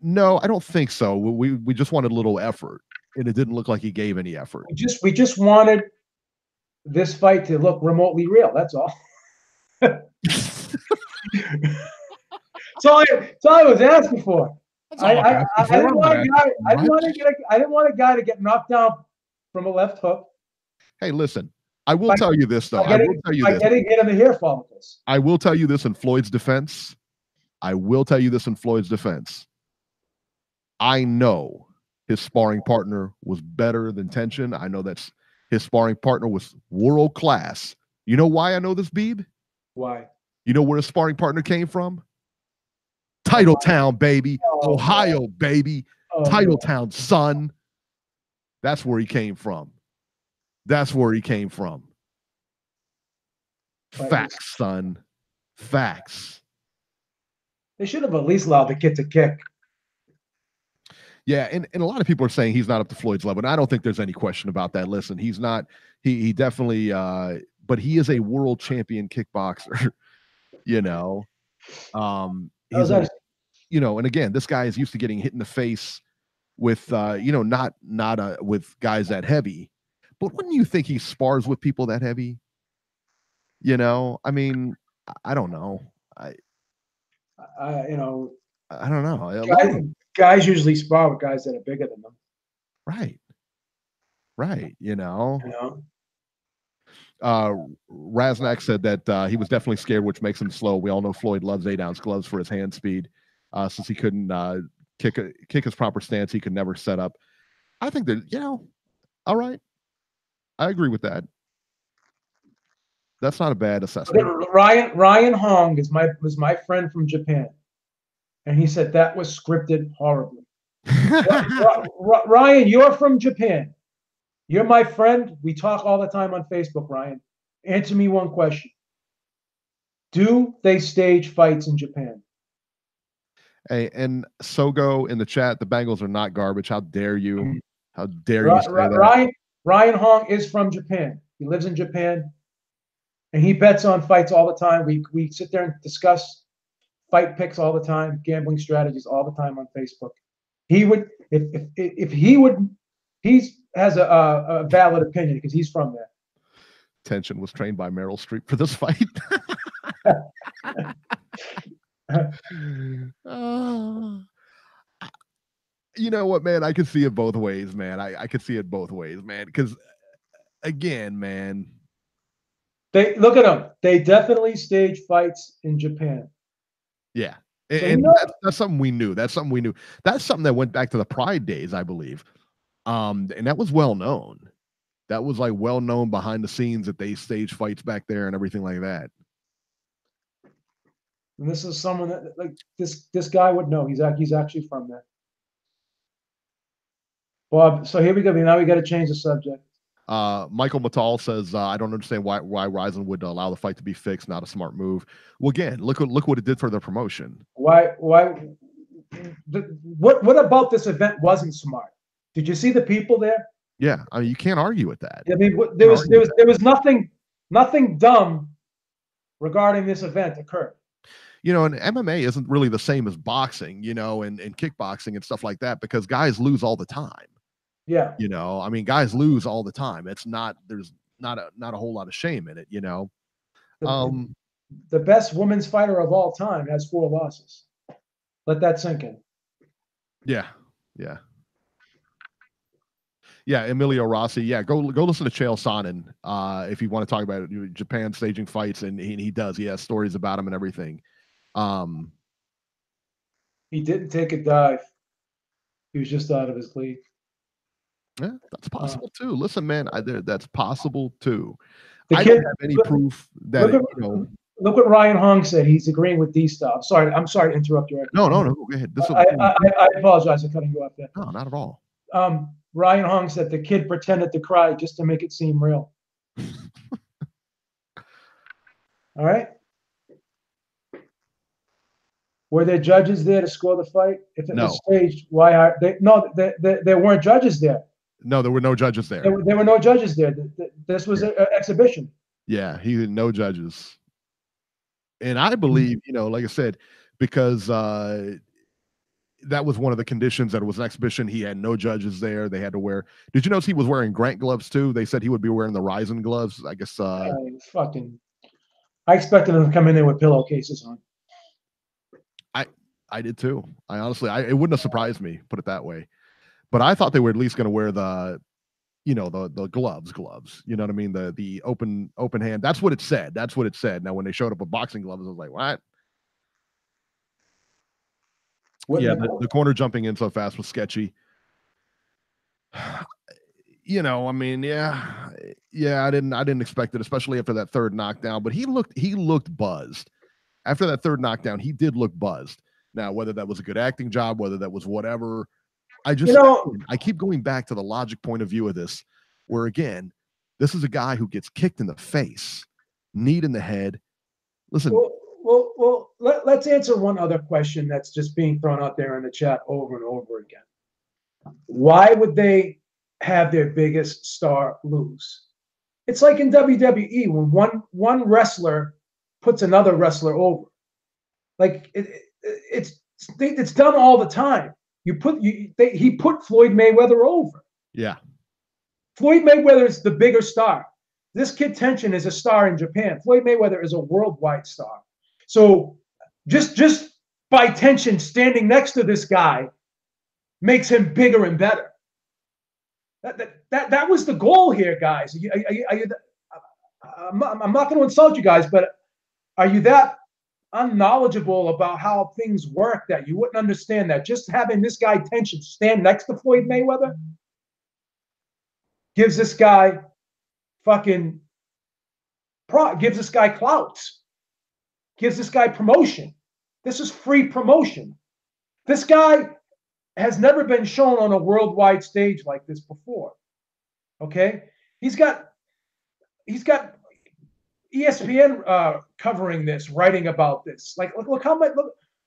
No, I don't think so. We just wanted a little effort, and it didn't look like he gave any effort. We just wanted this fight to look remotely real. That's all. That's all I was asking for. I didn't want a guy to get knocked down from a left hook. Hey, listen. I will tell you this, though. Getting hit in the hair follicles. I will tell you this in Floyd's defense. I know his sparring partner was better than Tenshin. I know that his sparring partner was world class. You know why I know this, Beeb? Why? You know where his sparring partner came from? Titletown, baby. Ohio, baby. Titletown, son. That's where he came from. Facts, son. Facts. They should have at least allowed the kid to kick. Yeah, and a lot of people are saying he's not up to Floyd's level, and I don't think there's any question about that. Listen, he's not. He definitely, but he is a world champion kickboxer. And again, this guy is used to getting hit in the face with, not with guys that heavy. But wouldn't you think he spars with people that heavy? I mean, I don't know. I don't know. Guys usually spar with guys that are bigger than them. Right. Raznak said that he was definitely scared, which makes him slow. We all know Floyd loves 8-ounce gloves for his hand speed. Since he couldn't kick his proper stance, he could never set up. I think that, all right. I agree with that. That's not a bad assessment. Ryan Hong was my friend from Japan. And he said that was scripted horribly. Ryan, you're from Japan. You're my friend. We talk all the time on Facebook, Ryan. Answer me one question. Do they stage fights in Japan? Hey, and Sogo in the chat, the Bengals are not garbage. How dare you? How dare you say that? Ryan Hong is from Japan. He lives in Japan. And he bets on fights all the time. We sit there and discuss fight picks all the time, gambling strategies all the time on Facebook. He would, if he would, he has a valid opinion because he's from there. Tenshin was trained by Meryl Streep for this fight. You know what, man? I could see it both ways, man. I could see it both ways, man. Because again, man, they look at them. They definitely stage fights in Japan. Yeah. And that's something we knew. That's something that went back to the Pride days, I believe. And that was well known. That was like well known behind the scenes that they stage fights back there and everything like that. And this is someone that like this guy would know. He's actually from there. Bob, so here we go. Now we got to change the subject. Michael Matal says, I don't understand why Rizin would allow the fight to be fixed. Not a smart move. Well, again, look what it did for the promotion. What about this event wasn't smart? Did you see the people there? Yeah, I mean, you can't argue with that. I mean, there was nothing dumb regarding this event occurred. And MMA isn't really the same as boxing, and kickboxing and stuff like that, because guys lose all the time. Yeah. I mean, guys lose all the time. There's not a whole lot of shame in it, The best women's fighter of all time has 4 losses. Let that sink in. Yeah. Emilio Rossi. Yeah, go listen to Chael Sonnen if you want to talk about Japan staging fights, and he does. He has stories about him and everything. He didn't take a dive He was just out of his league. Yeah, that's possible too. Listen, man, that's possible too. The I kid, don't have any proof that look what Ryan Hong said. He's agreeing with D-Stop. I'm sorry to interrupt you. No. Go ahead. I apologize for cutting you off there. No, not at all. Ryan Hong said the kid pretended to cry just to make it seem real. All right. Were there judges there to score the fight? If it was staged, why are they? No, there weren't judges there. No, there were no judges there. There were no judges there. This was an exhibition. Yeah, he had no judges. And I believe, like I said, because that was one of the conditions that it was an exhibition. He had no judges there. They had to wear. Did you notice he was wearing Grant gloves too? They said he would be wearing the Rizin gloves. I guess. I expected him to come in there with pillowcases on. I did too. I honestly, it wouldn't have surprised me, put it that way. But I thought they were at least going to wear the gloves. You know what I mean? The open hand. That's what it said. Now, when they showed up with boxing gloves, I was like, what? Yeah, the corner jumping in so fast was sketchy. I didn't expect it, especially after that third knockdown. But he looked buzzed. After that third knockdown, he did look buzzed. Now, whether that was a good acting job, whether that was whatever, I keep going back to the logic point of view of this, where again, this is a guy who gets kicked in the face, knee in the head. Listen. Well, let's answer one other question that's just being thrown out there in the chat over and over again. Why would they have their biggest star lose? It's like in WWE when one wrestler puts another wrestler over. Like it's done all the time. He put Floyd Mayweather over. Yeah. Floyd Mayweather is the bigger star. This kid Tenshin is a star in Japan. Floyd Mayweather is a worldwide star. So just by Tenshin standing next to this guy makes him bigger and better. That was the goal here, guys. I'm not going to insult you guys, but are you that unknowledgeable about how things work that you wouldn't understand that just having this guy Tenshin stand next to Floyd Mayweather gives this guy gives this guy clout, gives this guy promotion. This is free promotion. This guy has never been shown on a worldwide stage like this before. Okay, he's got ESPN covering this, writing about this. Like, look how much.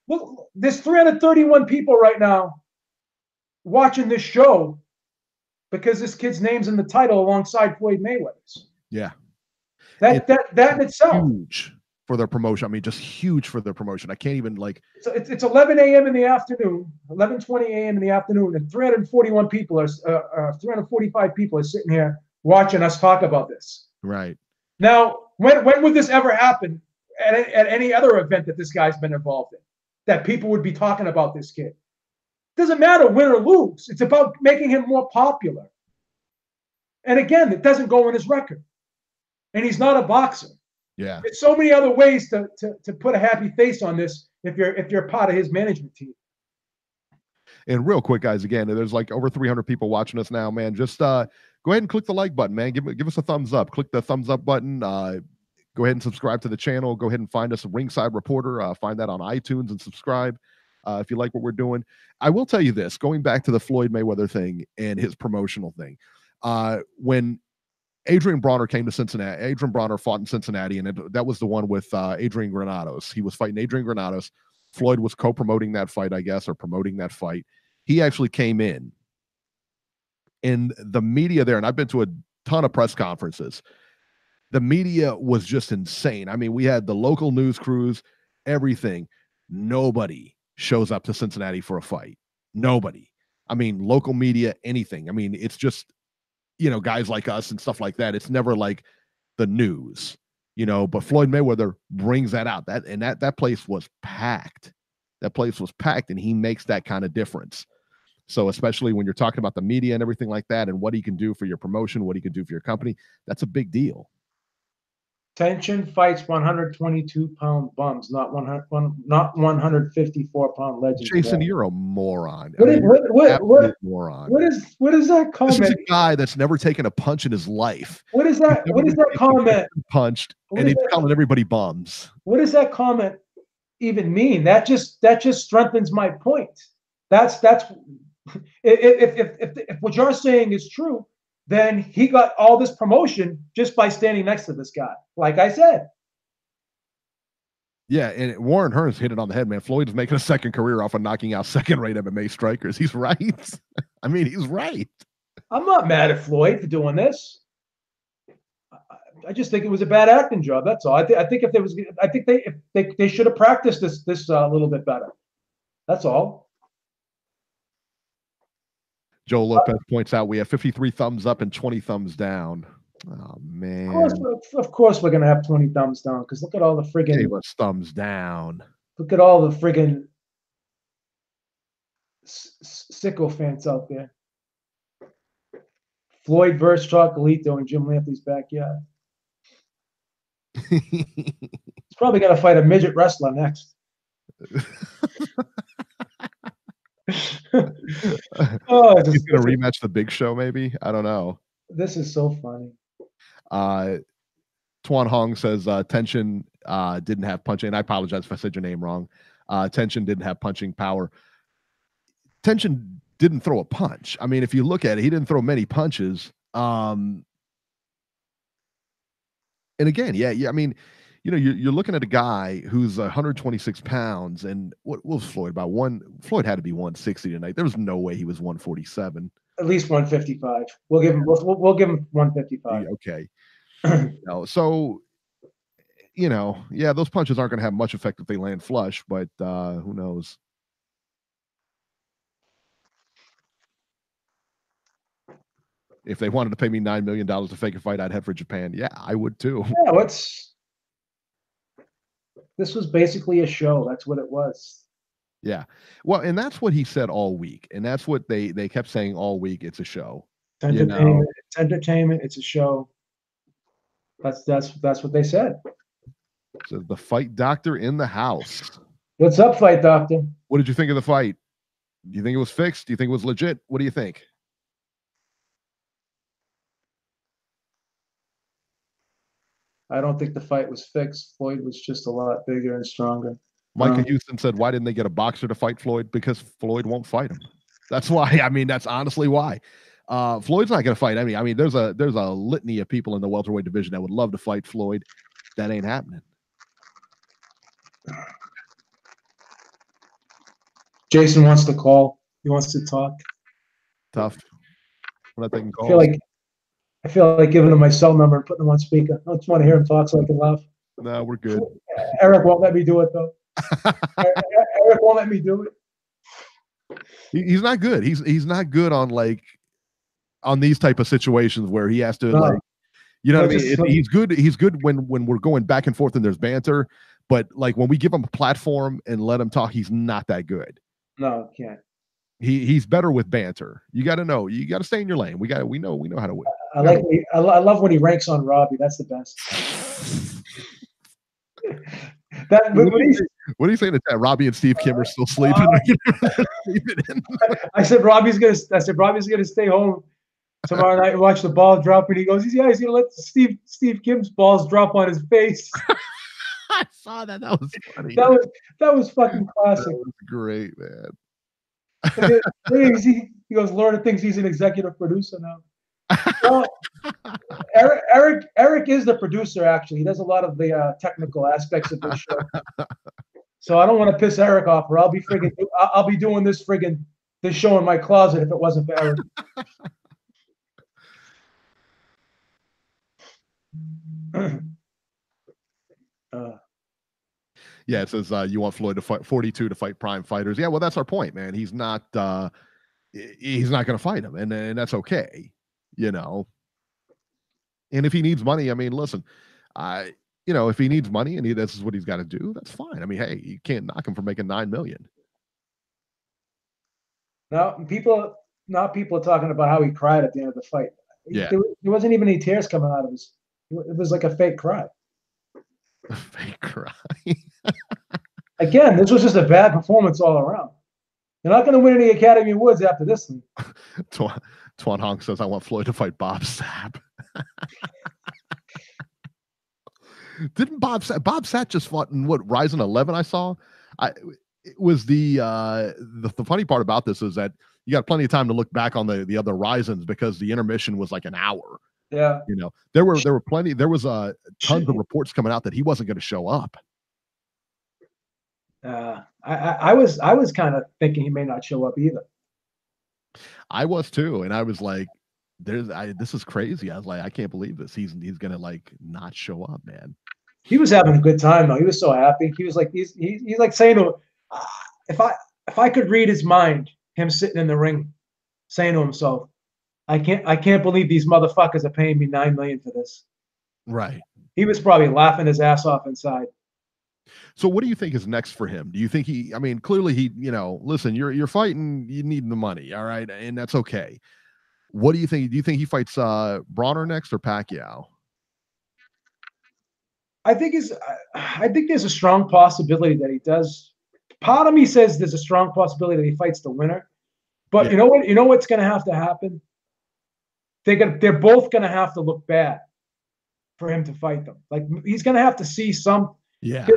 Look, there's 331 people right now watching this show because this kid's name's in the title alongside Floyd Mayweather's. Yeah, that in itself huge for their promotion. I mean, just huge for their promotion. I can't even like. It's 11 a.m. in the afternoon, 11:20 a.m. in the afternoon, and 341 people 345 people are sitting here watching us talk about this. Right. Now, when would this ever happen at any other event that this guy's been involved in, that people would be talking about this kid? Doesn't matter win or lose. It's about making him more popular. And again, it doesn't go in his record. And he's not a boxer. Yeah. There's so many other ways to put a happy face on this if you're part of his management team. And real quick, guys, again, there's like over 300 people watching us now, man. Just go ahead and click the like button, man. Give us a thumbs up. Click the thumbs up button. Go ahead and subscribe to the channel. Go ahead and find us a Ringside Reporter. Find that on iTunes and subscribe if you like what we're doing. I will tell you this, going back to the Floyd Mayweather thing and his promotional thing. When Adrian Broner came to Cincinnati, Adrian Broner fought in Cincinnati, and that was the one with Adrian Granados. He was fighting Adrian Granados. Floyd was co-promoting that fight, I guess, or promoting that fight. He actually came in. And the media there, and I've been to a ton of press conferences, the media was just insane. I mean, we had the local news crews, everything. Nobody shows up to Cincinnati for a fight. Nobody. I mean, local media, anything. I mean, it's just, guys like us and stuff like that. It's never like the news, but Floyd Mayweather brings that out. That place was packed. That place was packed, and he makes that kind of difference. So especially when you're talking about the media and everything like that and what he can do for your promotion, what he can do for your company, that's a big deal. Tenshin fights 122-pound bums, not 154-pound legends. Jason, you're a moron. What is moron. what is that comment? This is a guy that's never taken a punch in his life. What is that? What is that comment? Punched, and he's calling everybody bums. What does that comment even mean? That just strengthens my point. That's if what you're saying is true, then he got all this promotion just by standing next to this guy. Like I said. Yeah, and Warren Hearns hit it on the head, man. Floyd is making a second career off of knocking out second-rate MMA strikers. He's right. I mean, he's right. I'm not mad at Floyd for doing this. I just think it was a bad acting job. That's all. I think if there was, I think they should have practiced this a little bit better. That's all. Joe Lopez points out we have 53 thumbs up and 20 thumbs down. Oh man! Of course we're gonna have 20 thumbs down because look at all the friggin' thumbs down. Look at all the friggin' sycophants out there. Floyd versus Chocolito in Jim Lampley's backyard. He's probably gonna fight a midget wrestler next. He's gonna rematch the Big Show, maybe. I don't know. This is so funny. Tuan Hong says Tenshin didn't have punching. And I apologize if I said your name wrong. Tenshin didn't have punching power. Tenshin didn't throw a punch. I mean, if you look at it, he didn't throw many punches. And again, yeah. I mean, you know, you're looking at a guy who's 126 pounds, and what was Floyd about? Floyd had to be 160 tonight. There was no way he was 147. At least 155. We'll give him 155. Okay. So, you know, yeah, those punches aren't going to have much effect if they land flush, but who knows? If they wanted to pay me $9 million to fake a fight, I'd head for Japan. Yeah, I would too. Yeah, this was basically a show. That's what it was. Yeah. Well, and that's what he said all week. And that's what they kept saying all week. It's a show. It's entertainment. It's entertainment. It's a show. That's what they said. So the fight doctor in the house. What's up, fight doctor? What did you think of the fight? Do you think it was fixed? Do you think it was legit? What do you think? I don't think the fight was fixed. Floyd was just a lot bigger and stronger. Micah Houston said, why didn't they get a boxer to fight Floyd? Because Floyd won't fight him. That's why. I mean, that's honestly why. Floyd's not going to fight. I mean, there's a litany of people in the welterweight division that would love to fight Floyd. That ain't happening. Jason wants to call. He wants to talk. Tough. We're not taking calls. I feel like giving him my cell number and putting him on speaker. I just want to hear him talk so I can laugh. No, we're good. Eric won't let me do it, though. Eric won't let me do it. He's not good. He's not good on these type of situations where he has to what I mean. He's good. He's good when we're going back and forth and there's banter, but like when we give him a platform and let him talk, he's not that good. No, can't. He's better with banter. You got to know. You got to stay in your lane. We know how to win. I love when he ranks on Robbie. That's the best. What are you saying that Robbie and Steve Kim are still sleeping? I said Robbie's gonna stay home tomorrow night and watch the ball drop, and he goes, he's gonna let Steve Kim's balls drop on his face. I saw that. That was funny. That was fucking classic. That was great, man. He goes, Lorna thinks he's an executive producer now. Well, Eric is the producer. Actually, he does a lot of the technical aspects of the show. So I don't want to piss Eric off, or I'll be doing this show in my closet if it wasn't for Eric. Yeah, it says you want Floyd to fight 42 to fight prime fighters. Yeah, well, that's our point, man. He's not going to fight him, and that's okay. You know, and if he needs money, I mean, listen, if he needs money and this is what he's got to do, that's fine. I mean, hey, you can't knock him for making $9 million. Now, people are talking about how he cried at the end of the fight. Yeah, there wasn't even any tears coming out of his. It was like a fake cry. Fake cry. Again, this was just a bad performance all around. You're not going to win any Academy Awards after this thing. Tuan Hong says, I want Floyd to fight Bob Sapp. Didn't Bob Sapp just fought in what, Rizin 11 I saw? It was the funny part about this is that you got plenty of time to look back on the other Rizins because the intermission was like an hour. Yeah. You know, there was tons of reports coming out that he wasn't going to show up. I was kind of thinking he may not show up either. I was too, and I was like, this is crazy. I was like, I can't believe this. He's gonna like not show up, man. He was having a good time though. He was so happy. He was like he's like saying to if I could read his mind, him sitting in the ring, saying to himself, I can't believe these motherfuckers are paying me $9 million for this. Right. He was probably laughing his ass off inside. So what do you think is next for him? Do you think I mean, clearly he, listen, you're fighting, you need the money, all right? And that's okay. What do you think? Do you think he fights Broner next or Pacquiao? I think there's a strong possibility that he does. Part of me says there's a strong possibility that he fights the winner. But yeah. You know what's going to have to happen? They're both going to have to look bad for him to fight them. Like he's going to have to see some. Yeah.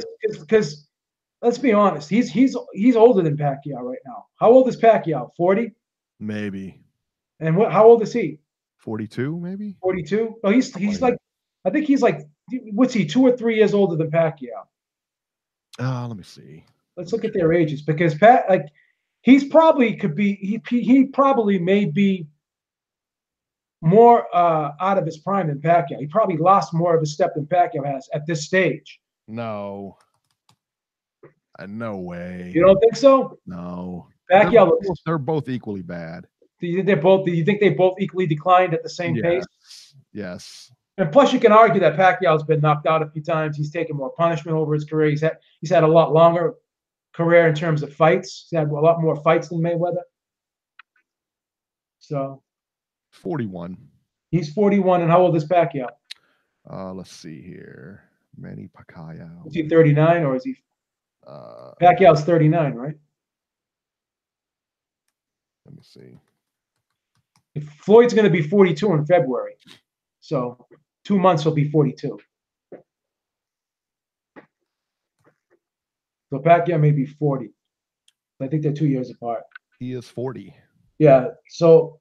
Because let's be honest, he's older than Pacquiao right now. How old is Pacquiao? 40? Maybe. And how old is he? 42, maybe. 42. Oh, he's like, I think he's like, what's he? 2 or 3 years older than Pacquiao. Let me see. Let's look at their ages because he's probably he probably may be more out of his prime than Pacquiao. He probably lost more of his step than Pacquiao has at this stage. No. No way. You don't think so? No. Pacquiao they're both equally bad. Do you think they both equally declined at the same pace? Yes. And plus, you can argue that Pacquiao's been knocked out a few times. He's taken more punishment over his career. He's had a lot longer career in terms of fights. He's had a lot more fights than Mayweather. So 41. He's 41, and how old is Pacquiao? Let's see here. Manny Pacquiao. Is he 39 or is he? Pacquiao's 39, right? Let me see. If Floyd's going to be 42 in February, so 2 months he'll be 42. So Pacquiao may be 40. I think they're 2 years apart. He is 40. Yeah. So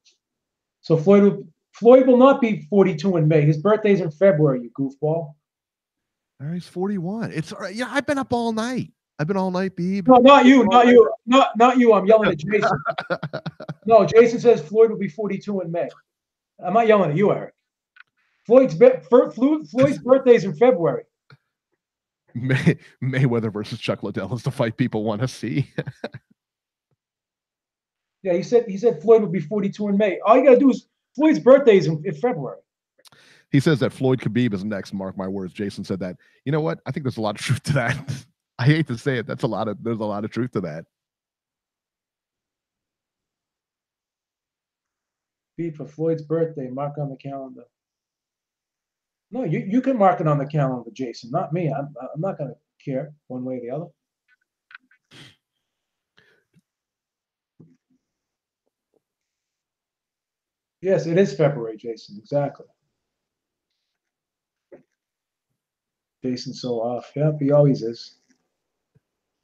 Floyd will not be 42 in May. His birthday's in February, you goofball. He's 41. It's yeah. I've been up all night. Beeb. No, not you. I'm yelling at Jason. No, Jason says Floyd will be 42 in May. I'm not yelling at you, Eric. Floyd's birthday's in February. Mayweather versus Chuck Liddell is the fight people want to see. Yeah, he said Floyd will be 42 in May. All you gotta do is Floyd's birthday is in February. He says that Floyd Khabib is next. Mark my words. Jason said that. You know what? I think there's a lot of truth to that. I hate to say it. There's a lot of truth to that. Beat for Floyd's birthday. Mark on the calendar. No, you can mark it on the calendar, Jason. Not me. I'm not gonna care one way or the other. Yes, it is February, Jason. Exactly. Jason's so off. Yep, he always is.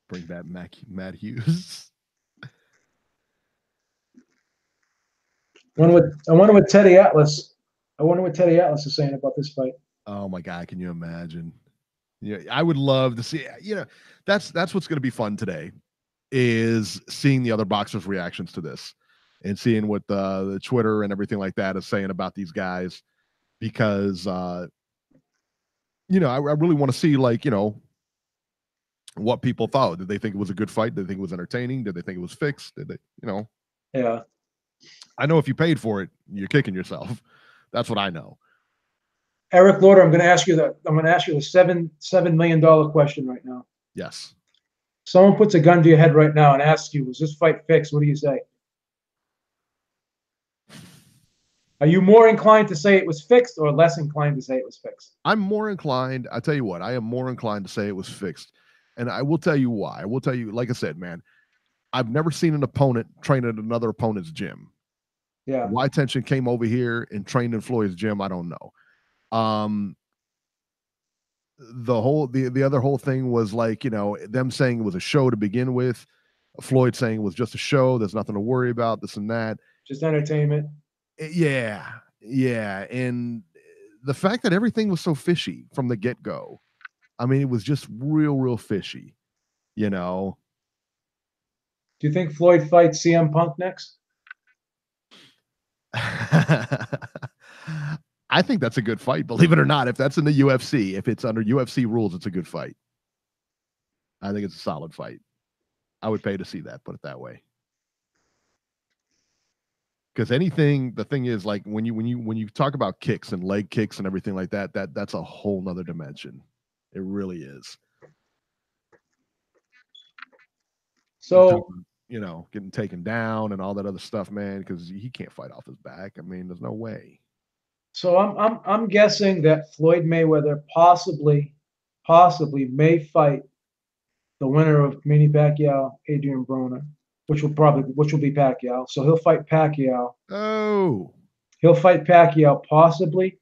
Bring back Matt Hughes. I wonder what Teddy Atlas is saying about this fight. Oh my God, can you imagine? Yeah, I would love to see. That's what's going to be fun today, is seeing the other boxers' reactions to this, and seeing what the Twitter and everything like that is saying about these guys, because I really want to see what people thought. Did they think it was a good fight? Did they think it was entertaining? Did they think it was fixed? Did they, Yeah. I know if you paid for it, you're kicking yourself. That's what I know. Eric Lauder, I'm going to ask you the $7 million question right now. Yes. Someone puts a gun to your head right now and asks you, "Was this fight fixed?" What do you say? Are you more inclined to say it was fixed or less inclined to say it was fixed? I'm more inclined. I tell you what, I am more inclined to say it was fixed, and I will tell you why. I will tell you, like I said, man, I've never seen an opponent train at another opponent's gym. Yeah. Why Tenshin came over here and trained in Floyd's gym, I don't know. The other whole thing was like, them saying it was a show to begin with, Floyd saying it was just a show, there's nothing to worry about, this and that. Just entertainment. Yeah, and the fact that everything was so fishy from the get-go. I mean, it was just real fishy, you know. Do you think Floyd fights CM Punk next? I think that's a good fight, believe it or not. If that's in the UFC, if it's under UFC rules, it's a good fight. I think it's a solid fight. I would pay to see that, put it that way. Because the thing is, like when you talk about kicks and leg kicks and everything like that, that's a whole nother dimension. It really is. So, getting taken down and all that other stuff, man, because he can't fight off his back. I mean, there's no way. so I'm guessing that Floyd Mayweather possibly may fight the winner of Manny Pacquiao, Adrian Broner, which will be Pacquiao. So he'll fight Pacquiao. Oh, He'll fight Pacquiao possibly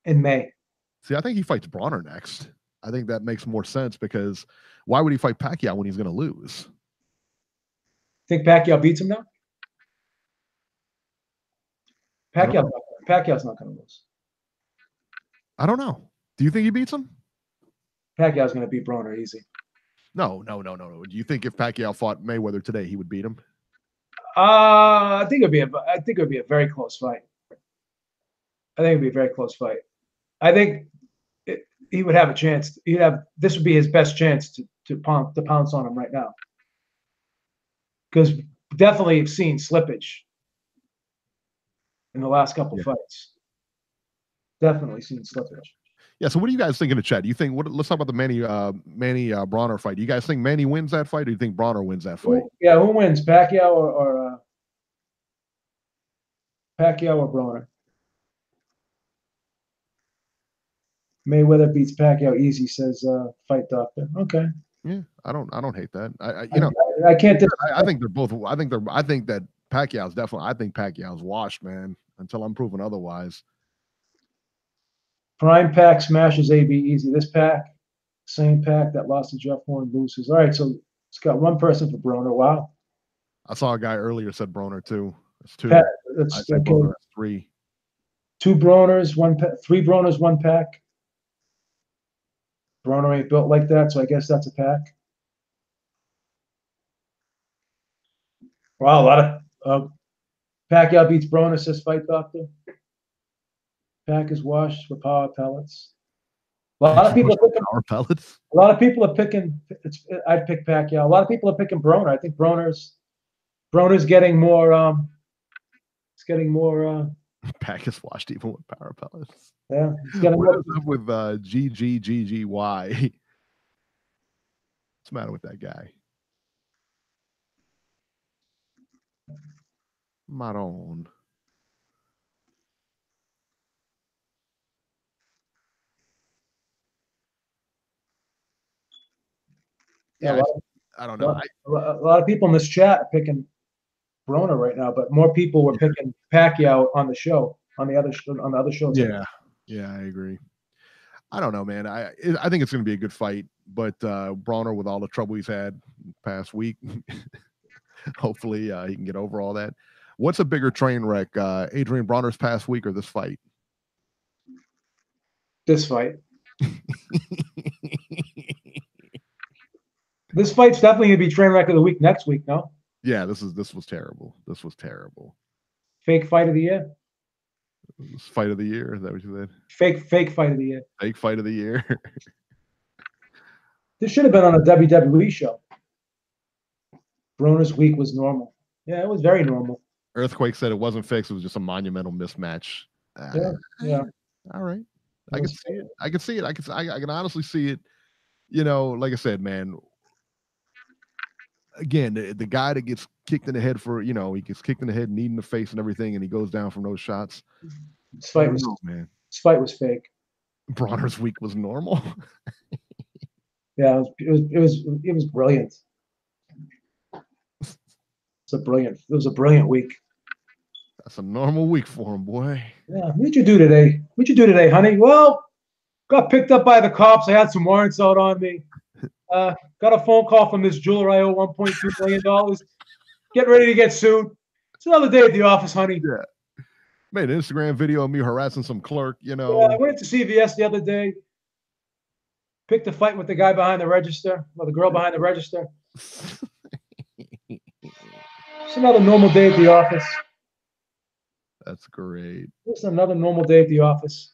in May. see, I think he fights Broner next. I think that makes more sense because why would he fight Pacquiao when he's going to lose? Think Pacquiao beats him now? Pacquiao's not going to lose. I don't know. Do you think he beats him? Pacquiao's going to beat Broner easy. No. Do you think if Pacquiao fought Mayweather today, he would beat him? I think it would be a very close fight. I think it'd be a very close fight. I think he would have a chance. This would be his best chance to pounce on him right now. Because definitely have seen slippage in the last couple fights. Definitely seen slippage. Yeah. So what do you guys think in the chat? Do you think let's talk about the Manny Broner fight. Do you guys think Manny wins that fight, or do you think Broner wins that fight? Who wins, Pacquiao or Broner? Mayweather beats Pacquiao easy, says Fight Doctor. Okay. Yeah, I don't hate that. I can't. I think they're both. I think that Pacquiao's definitely. I think Pacquiao's washed, man. Until I'm proven otherwise. Prime Pack smashes AB easy. This pack, same pack that lost to Jeff Horn loses. All right, so it's got one person for Broner. Wow. I saw a guy earlier said Broner too. It's two. I said okay. Broner, that's three. Two Broners, three Broners, one pack. Broner ain't built like that, so I guess that's a pack. Wow, a lot of Pacquiao beats Broner, says Fight Doctor. Pack is washed for power pellets. A lot of people are picking power pellets. A lot of people are picking. I'd pick Pacquiao. A lot of people are picking Broner. I think Broner's getting more. It's getting more. Pack is washed even with power pellets. Yeah, it's getting what is up with GGGGY? What's the matter with that guy? Maron. Yeah, I don't know. A lot of people in this chat are picking Broner right now, but more people were picking Pacquiao on the show, on the other shows. Yeah, I agree. I don't know, man. I think it's going to be a good fight, but Broner, with all the trouble he's had past week, hopefully he can get over all that. What's a bigger train wreck, Adrian Broner's past week or this fight? This fight. This fight's definitely going to be train wreck of the week next week, no? Yeah, this was terrible. This was terrible. Fake fight of the year? Fight of the year, is that what you said? Fake fight of the year. Fake fight of the year. This should have been on a WWE show. Broner's week was normal. Yeah, it was very normal. Earthquake said it wasn't fixed. It was just a monumental mismatch. Yeah. All right. I can see it. I can honestly see it. Like I said, man, again, the guy that gets kicked in the head for, he gets kicked in the head, knee in the face and everything, and he goes down from those shots. This fight was man. This fight was fake. Broner's week was normal. Yeah, it was brilliant. It was a brilliant week. That's a normal week for him, boy. Yeah, what'd you do today? What'd you do today, honey? Well, got picked up by the cops. I had some warrants out on me. Got a phone call from this jeweler I owe $1.2 million. Get ready to get sued. It's another day at the office, honey. Yeah. Made an Instagram video of me harassing some clerk, Yeah, I went to CVS the other day. Picked a fight with the guy behind the register, or the girl behind the register. It's another normal day at the office. That's great. It's another normal day at the office.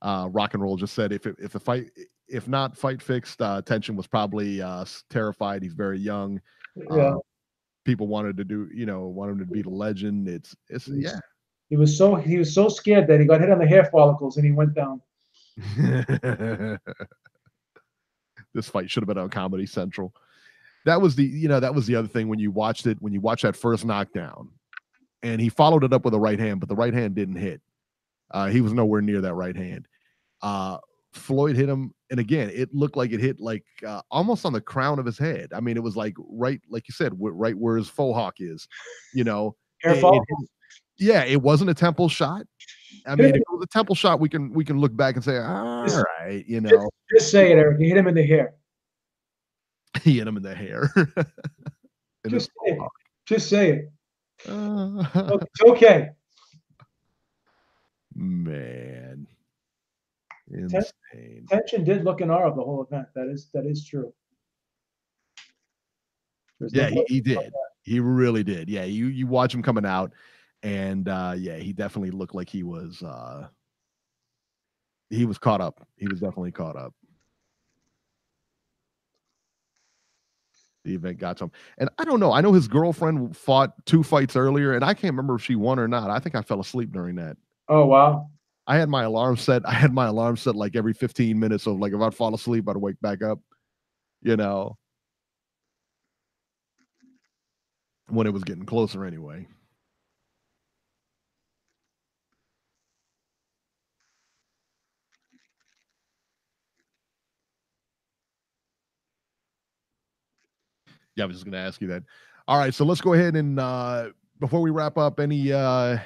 Rock and Roll just said if not fight fixed, Tenshin was probably terrified. He's very young. Yeah. People wanted him to be the legend. It's yeah. He was so scared that he got hit on the hair follicles and he went down. This fight should have been on Comedy Central. That was the other thing when you watched that first knockdown, and he followed it up with a right hand, but the right hand didn't hit. He was nowhere near that right hand. Floyd hit him, and again, it looked like it hit almost on the crown of his head. I mean, it was like right, like you said, right where his faux hawk is. It wasn't a temple shot. I mean, if it was a temple shot, we can look back and say, all right, Just say it, Eric. You hit him in the hair. He hit him in the hair. Just say it. It's okay. Man. Insane. Tenshin did look in awe of the whole event. That is true. He did. He really did. Yeah, you watch him coming out, and he definitely looked like he was caught up. He was definitely caught up. The event got to him. And I don't know. I know his girlfriend fought 2 fights earlier, and I can't remember if she won or not. I think I fell asleep during that. Oh, wow. I had my alarm set like every 15 minutes. So like if I'd fall asleep, I'd wake back up, when it was getting closer anyway. Yeah, I was just going to ask you that. All right, so let's go ahead and before we wrap up, before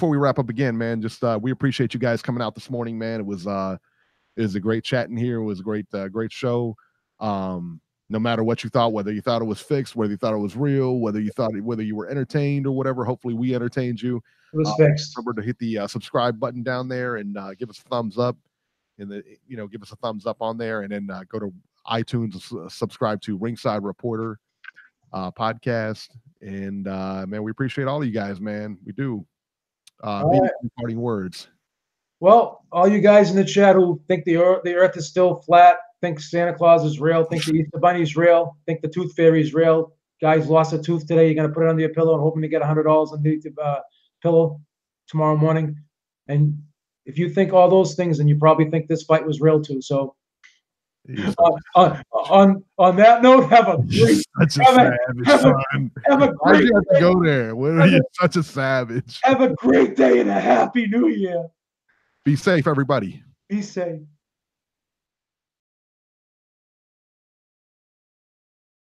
we wrap up again, man, just we appreciate you guys coming out this morning, man. It was a great chat in here. It was a great show. No matter what you thought, whether you thought it was fixed, whether you thought it was real, whether you were entertained or whatever, hopefully we entertained you. It was fixed. Remember to hit the subscribe button down there and give us a thumbs up, and give us a thumbs up on there, and then go to iTunes and subscribe to Ringside Reporter podcast. And man, we appreciate all of you guys, man. We do. Parting words. Well, all you guys in the chat who think the earth is still flat, think Santa Claus is real, think the Easter Bunny is real, think the Tooth Fairy is real. Guys lost a tooth today. You're going to put it under your pillow and hoping to get $100 underneath the pillow tomorrow morning. And if you think all those things, then you probably think this fight was real too. So on that note, have a great Why'd you have to go there? You're such a savage. Have a great day and a happy new year. Be safe, everybody. Be safe.